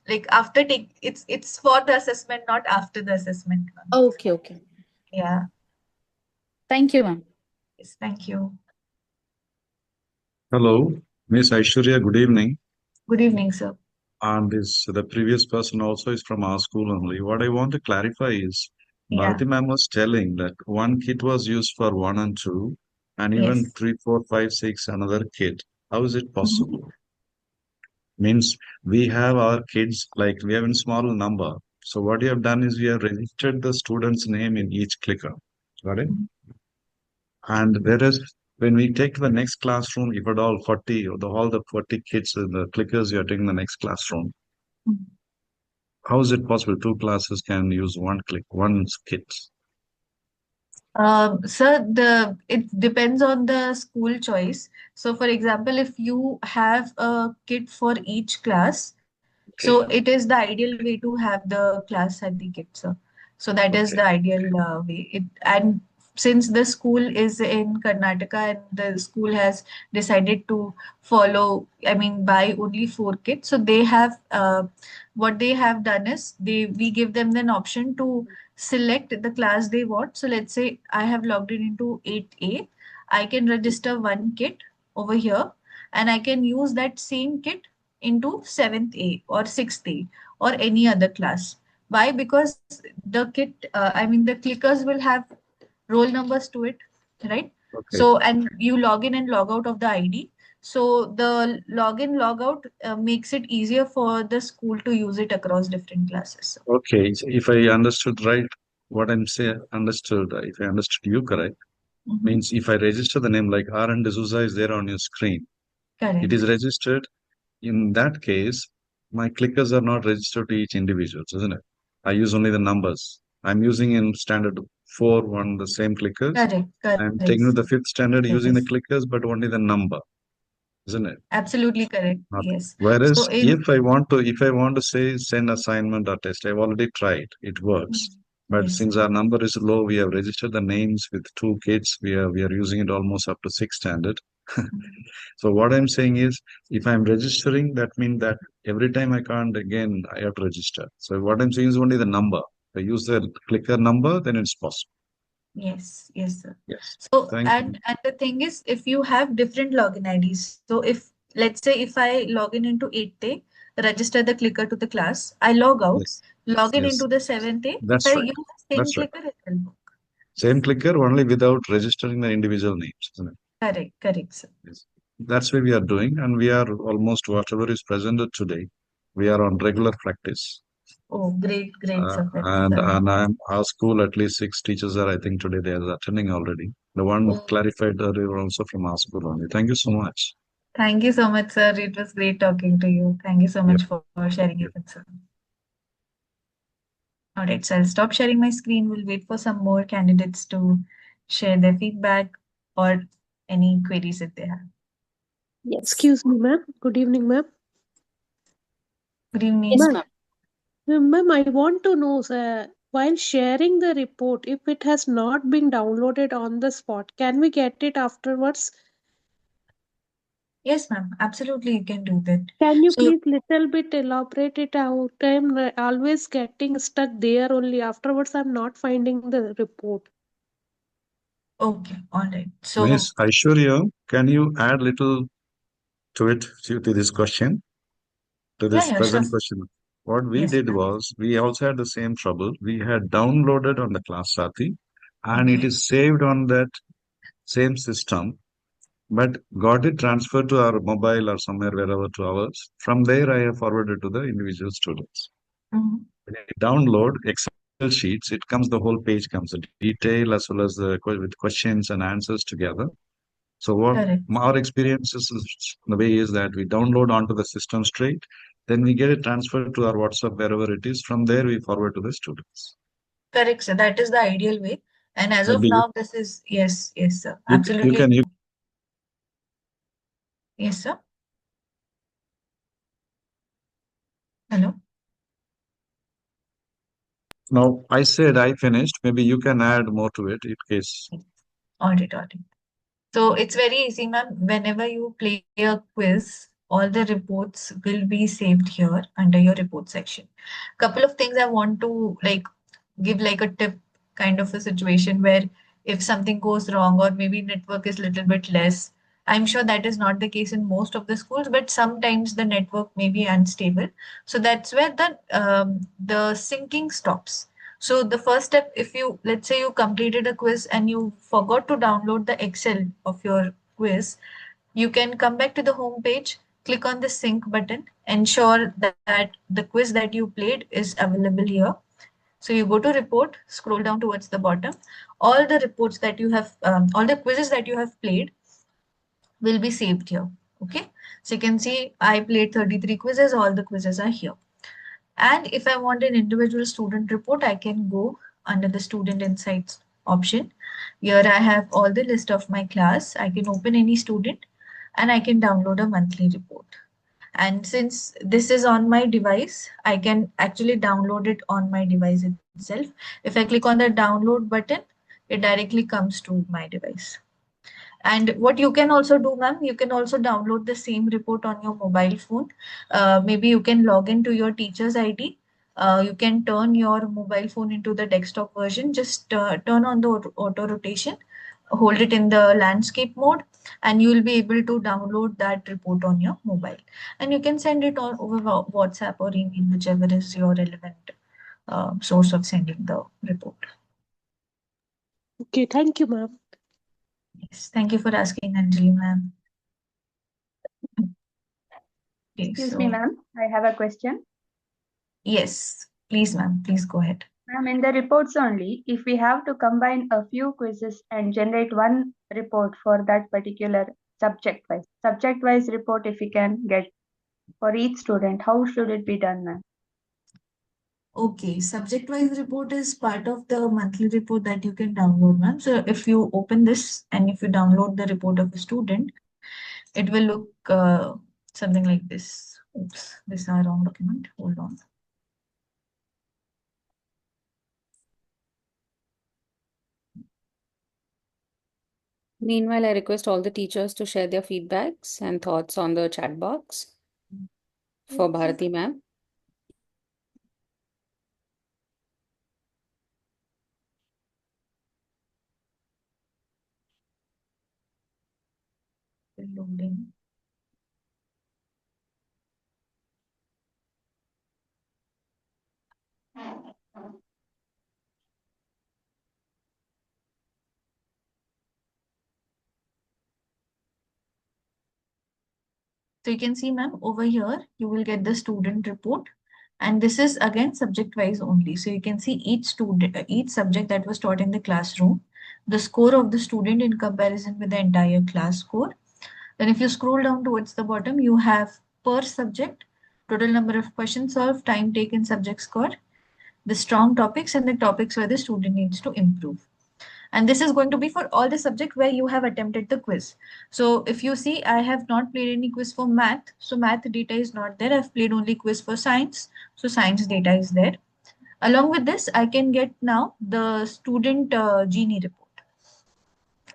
like after take it's for the assessment, not after the assessment, ma'am. Okay, okay. Yeah, Thank you, ma'am. yes, thank you. Hello, Miss Aishwarya, good evening. Good evening, sir. And the previous person also is from our school only. What I want to clarify is, Yeah, Bharati ma'am was telling that one kit was used for 1 and 2, and even yes. 3, 4, 5, 6 another kit. How is it Mhm. possible? Means we have our kids, like we have in small number. So what you have done is we have registered the student's name in each clicker. Got it? And whereas when we take to the next classroom, if at all 40, or all the 40 kids in the clickers, you are taking the next classroom. Mhm. How is it possible two classes can use one kit? Sir, it depends on the school choice. So, for example, if you have a kit for each class, so Okay, it is the ideal way to have the class Saathi kit, sir. So that is okay, the ideal way. And since the school is in Karnataka and the school has decided to follow, I mean, buy only 4 kits, so they have what they have done is we give them an option to select the class they want. So let's say I have logged in into 8A, I can register one kit over here, and I can use that same kit into 7th A or 6th A or any other class. Why? Because I mean, the clickers will have roll numbers to it, right? okay, So, and you log in and log out of the ID. So the login, log out makes it easier for the school to use it across different classes. okay. So if I understood right, what I'm saying, if I understood you correct, Mhm. means if I register the name like R and D'Souza is there on your screen, it Correct. is registered. In that case, my clickers are not registered to each individual, isn't it? I use only the numbers. I'm using in standard 4, the same clickers. Correct. I'm Correct, taking to sir. the fifth standard using the Yes. clickers, but only the number, isn't it? Absolutely correct. Okay. Yes. So Whereas in if I want to say send assignment or test, I've already tried. It works. But yes, sir. since our number is low, we have registered the names with 2 kids. We are using it almost up to 6th standard. So what I'm saying is, if I'm registering, that means that every time I can't again, I have to register. So what I'm saying is only the number. If I use the clicker number, then it's possible. Yes, yes, sir. Yes. So, Thank you. and the thing is, if you have different login IDs, so if let's say if I log in into 8th day, register the clicker to the class, I log out, Yes. log in Yes. into the 7th day. If That's I right. use the same That's right. clicker, it will work. Same clicker, only without registering the individual names, isn't it? Correct, correct, sir. Yes. That's what we are doing, and we are almost whatever is presented today. We are on regular practice, Oh, great, great, sir. That's and our school at least 6 teachers are. I think today they are attending already. The one oh, clarified earlier were also from our school only. Thank you so much. thank you so much, sir. It was great talking to you. Thank you so Yep. much for sharing your Yep. concern. All right, so I'll stop sharing my screen. We'll wait for some more candidates to share their feedback or any queries that they have. Yes. Excuse me, ma'am. Good evening, ma'am. Good evening. Yes, Ma'am, ma'am. ma'am, I want to know, while sharing the report, if it has not been downloaded on the spot, can we get it afterwards? Yes, ma'am. Absolutely, you can do that. Can you So, please little bit elaborate it out? I'm always getting stuck there only. Afterwards, I'm not finding the report. okay, all right. So, Miss Aishwarya, can you add little to it to this question, to yeah, this yeah, sure. present question? What we Yes, did ma'am. was we also had the same trouble. We had downloaded on the Class Saathi, and it Okay, is saved on that same system, but got it transferred to our mobile or somewhere wherever to ours. From there, I have forwarded to the individual students. Mhm. When you download Excel sheets, it comes, the whole page comes, the detail as well as with questions and answers together. So what Correct. our experiences is, the way is that we download onto the system straight, then we get it transferred to our WhatsApp wherever it is. From there, we forward to the students. Correct, sir. That is the ideal way. And as of Maybe now, this is, yes, yes, sir. you Absolutely. can, Yes, sir. Hello. no, I said I finished. Maybe you can add more to it in case. All right, all right. So it's very easy, ma'am. Whenever you play a quiz, all the reports will be saved here under your report section. Couple of things I want to like give like a tip kind of a situation where if something goes wrong or maybe network is little bit less. I'm sure that is not the case in most of the schools, but sometimes the network may be unstable. So that's where the syncing stops. So the first step, if you, let's say you completed a quiz and you forgot to download the Excel of your quiz, you can come back to the home page, click on the sync button, ensure that the quiz that you played is available here. So you go to report, scroll down towards the bottom. All the reports that you have, all the quizzes that you have played will be saved here. Okay. So you can see I played 33 quizzes, all the quizzes are here. And if I want an individual student report, I can go under the student insights option. Here I have all the list of my class. I can open any student and I can download a monthly report. And since this is on my device, I can actually download it on my device itself. If I click on the download button, it directly comes to my device. And what you can also do, ma'am, you can also download the same report on your mobile phone. Maybe you can log into your teacher's ID. You can turn your mobile phone into the desktop version. Just turn on the auto rotation, hold it in the landscape mode, and you will be able to download that report on your mobile. And you can send it on over WhatsApp or email, whichever is your relevant source of sending the report. Okay, thank you, ma'am. Yes, thank you for asking, Anjali, ma'am. Okay, Excuse so me, ma'am. I have a question. yes, please, ma'am, please go ahead. Ma'am, in the reports only, if we have to combine a few quizzes and generate one report for that particular subject-wise report, if we can get for each student, how should it be done, ma'am? Okay, subject-wise report is part of the monthly report that you can download, ma'am. So if you open this and if you download the report of a student, it will look something like this. Oops, this is our wrong document. Hold on. Meanwhile, I request all the teachers to share their feedbacks and thoughts on the chat box for Bharati ma'am. Loading. So you can see, ma'am, over here, you will get the student report. And this is again subject-wise only. So you can see each student, each subject that was taught in the classroom, the score of the student in comparison with the entire class score. Then if you scroll down towards the bottom, you have per subject, total number of questions solved, time taken, subject score, the strong topics and the topics where the student needs to improve. And this is going to be for all the subject where you have attempted the quiz. So if you see, I have not played any quiz for math. So math data is not there. I've played only quiz for science. So science data is there. Along with this, I can get now the student Gini report.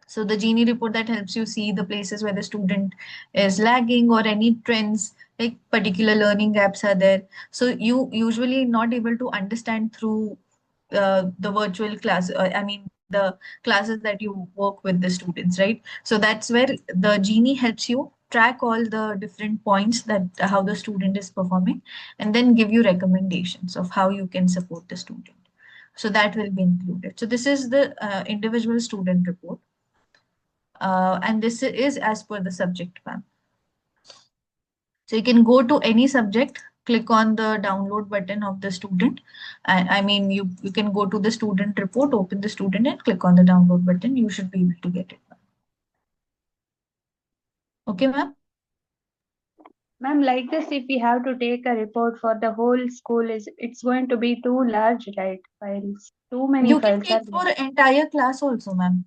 So the Gini report that helps you see the places where the student is lagging or any trends, like particular learning gaps are there. So you usually not able to understand through the virtual class, I mean the classes that you work with the students, right? So that's where the Genie helps you track all the different points that how the student is performing and then give you recommendations of how you can support the student. So that will be included. So this is the individual student report. And this is as per the subject map. So you can go to any subject, click on the download button of the student. And I mean, you can go to the student report, open the student and click on the download button. You should be able to get it. Okay, ma'am? Ma'am, like this, if we have to take a report for the whole school, it's going to be too large, right? Files. Too many You can files are take for entire class also, ma'am.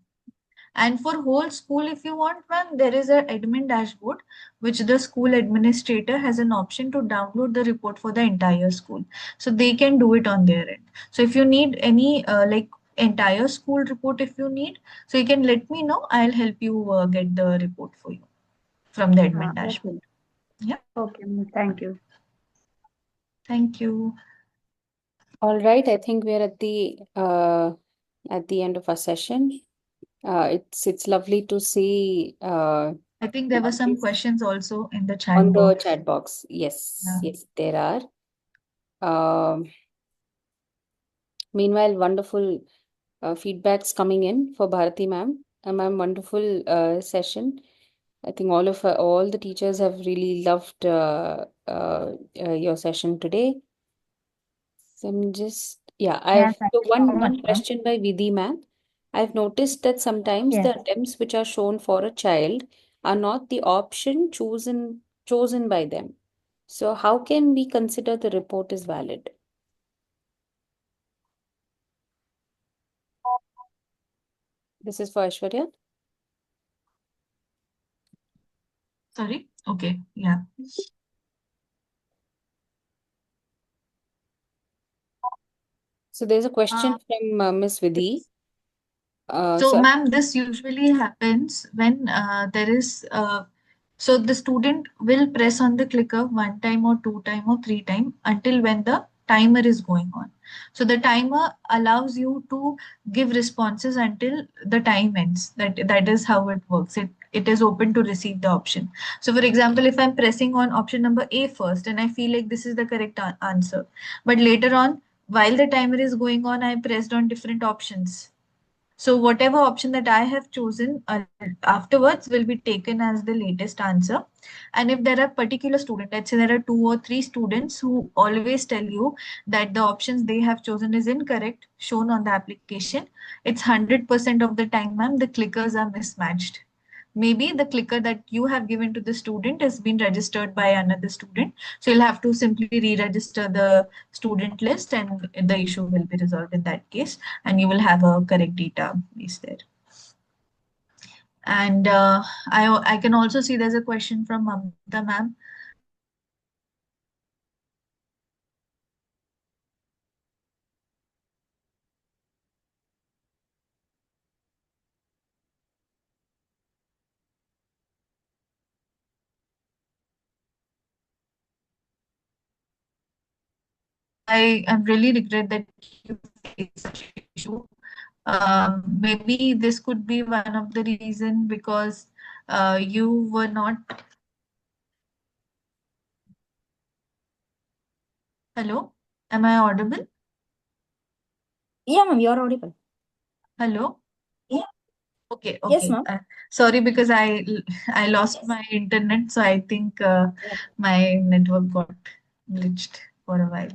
And for whole school, if you want, ma'am, there is a admin dashboard, which the school administrator has an option to download the report for the entire school. So they can do it on their end. So if you need any like entire school report, if you need, so you can let me know. I'll help you get the report for you from the admin okay. dashboard. Yeah. Okay, ma'am. Thank you. Thank you. All right, I think we're at the end of our session. It's lovely to see I think there were some this questions also in the chat on the box. chat box. Yes, Yeah. yes, there are. Meanwhile, wonderful feedbacks coming in for Bharati ma'am. Ma'am, wonderful session. I think all the teachers have really loved your session today. So I'm just, yeah, Yeah, I've thank so you so one much, ma'am. question by Vidhi ma'am. I've noticed that sometimes Yes. the attempts which are shown for a child are not the option chosen by them. So how can we consider the report is valid? This is for Aishwarya. Sorry. Okay. Yeah. So there's a question from Miss Vidhi. So, So ma'am, this usually happens when there is, so the student will press on the clicker one time or two time or three time until when the timer is going on. So the timer allows you to give responses until the time ends. That is how it works. It is open to receive the option. So for example, if I'm pressing on option number A first and I feel like this is the correct answer, but later on, while the timer is going on, I pressed on different options, so whatever option that I have chosen afterwards will be taken as the latest answer. And if there are particular student, let's say there are two or three students who always tell you that the options they have chosen is incorrect, shown on the application, it's 100% of the time, ma'am, the clickers are mismatched. Maybe the clicker that you have given to the student has been registered by another student. So you'll have to simply re-register the student list and the issue will be resolved in that case. And you will have a correct database there. And I can also see there's a question from Mamta ma'am. I am really regret that you face such issue. Maybe this could be one of the reason because you were not. Hello, am I audible? Yeah, ma'am, you're audible. Hello. Yeah. Okay, Yes, okay. ma'am. Sorry because I lost my internet, so I think Yeah. my network got glitched for a while.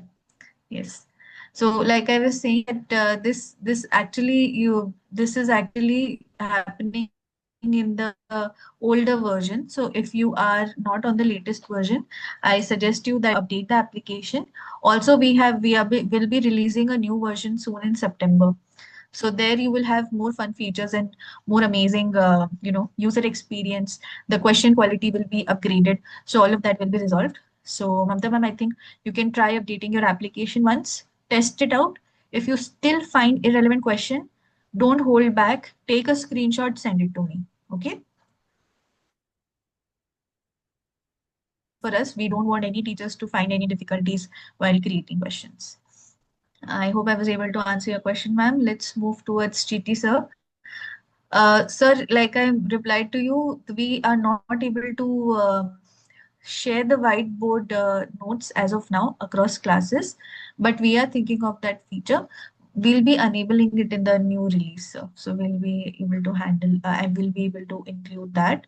Yes. So like I was saying that this is actually happening in the older version. So if you are not on the latest version, I suggest you that update the application. Also, will be releasing a new version soon in September. So there you will have more fun features and more amazing, user experience. The question quality will be upgraded. So all of that will be resolved. So Mamta ma'am, I think you can try updating your application once, test it out. If you still find irrelevant question, don't hold back. Take a screenshot, send it to me. Okay. For us, we don't want any teachers to find any difficulties while creating questions. I hope I was able to answer your question, ma'am. Let's move towards GT, sir. Sir, like I replied to you, we are not able to share the whiteboard notes as of now across classes, but we are thinking of that feature. We'll be enabling it in the new release, sir. So we'll be able to handle, I will be able to include that,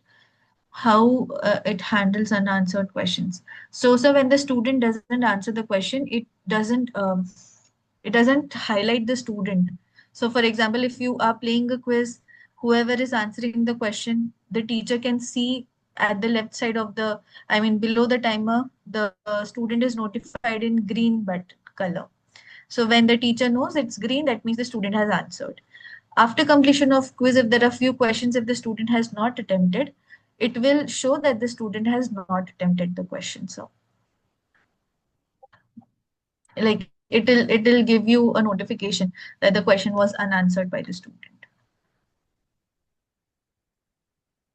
how it handles unanswered questions. So, sir, when the student doesn't answer the question, it doesn't highlight the student. So, for example, if you are playing a quiz, whoever is answering the question, the teacher can see at the left side of the, I mean, below the timer, the student is notified in green but color. So when the teacher knows it's green, that means the student has answered. After completion of quiz, if there are few questions, if the student has not attempted, it will show that the student has not attempted the question. So like it'll give you a notification that the question was unanswered by the student.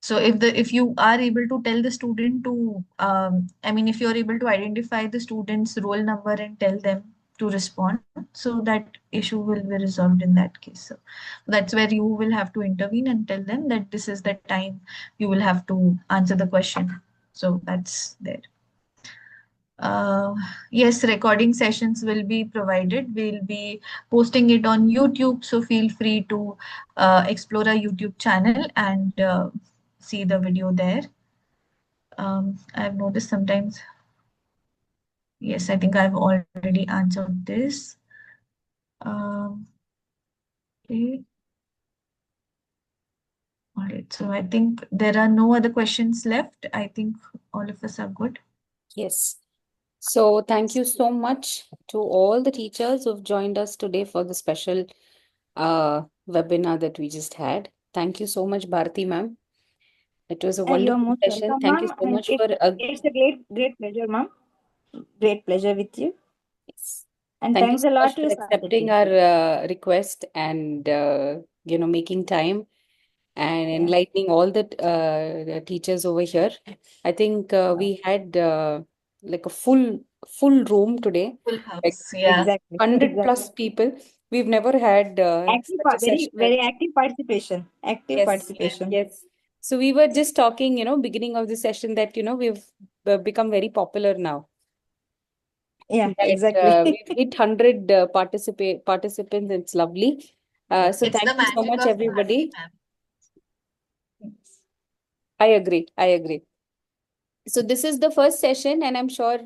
So if you are able to tell the student to, I mean, if you're able to identify the student's roll number and tell them to respond, so that issue will be resolved in that case. So that's where you will have to intervene and tell them that this is the time you will have to answer the question. So that's there. Yes, recording sessions will be provided. We'll be posting it on YouTube, so feel free to explore our YouTube channel and see the video there. I've noticed sometimes, yes, I think I've already answered this. Okay. All right, so I think there are no other questions left. I think all of us are good. Yes. So thank you so much to all the teachers who've joined us today for the special webinar that we just had. Thank you so much, Bharati ma'am. It was a You're wonderful most session. welcome, Thank you ma'am. so And much for it's a great pleasure, ma'am. Great pleasure with you. yes. And Thank you thanks so a much lot for to accepting Saraswati. our request and making time and Yeah. enlightening all the teachers over here. I think we had like a full room today, Full like house, yeah. Exactly. 100 Exactly. plus people. We've never had such a Very, session as very active participation. Active yes, participation. yes. So we were just talking, beginning of the session that, we've become very popular now. Yeah, That exactly. we've hit 100 participants. It's lovely. So It's thank the you so magic much, of Bharati, everybody. ma'am. I agree. I agree. So this is the first session, and I'm sure,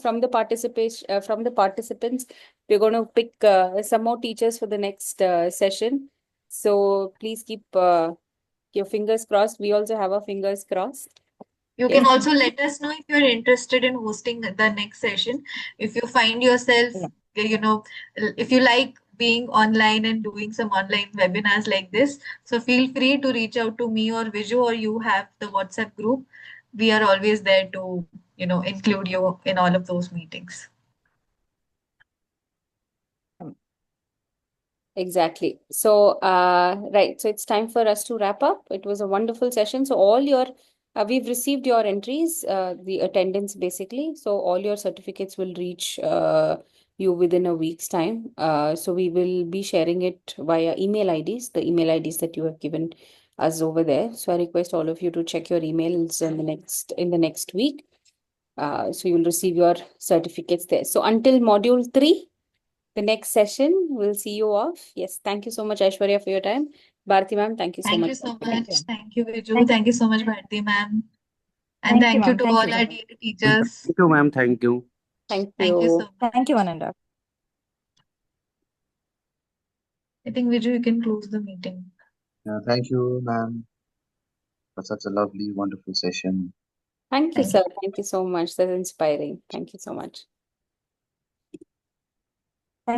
from the participants, we're going to pick some more teachers for the next session. So please keep your fingers crossed. We also have our fingers crossed. You Yes. can also let us know if you're interested in hosting the next session. If you find yourself, if you like being online and doing some online webinars like this, so feel free to reach out to me or Viju, or you have the WhatsApp group. We are always there to, include you in all of those meetings. Exactly. So, right. So it's time for us to wrap up. It was a wonderful session. So we've received your entries, the attendance basically. So all your certificates will reach you within a week's time. So we will be sharing it via email IDs, the email IDs that you have given us over there. So I request all of you to check your emails in the next week. So you'll receive your certificates there. So until module 3. The next session, we'll see you off. Yes, thank you so much, Aishwarya, for your time. Bharati ma'am, thank you so Thank much. you so Thank much. you. Thank you, Viju. Thank, Thank you so much, Bharti ma'am. And thank you, thank you ma'am. to Thank all you. our dear teachers. Thank you, ma'am. Thank you. Thank Thank you so you. Thank you, much. Ananda. I think Viju, you can close the meeting. Thank you, ma'am, for such a lovely, wonderful session. Thank you, Thank sir. you. Thank you so much. That's inspiring. Thank you so much.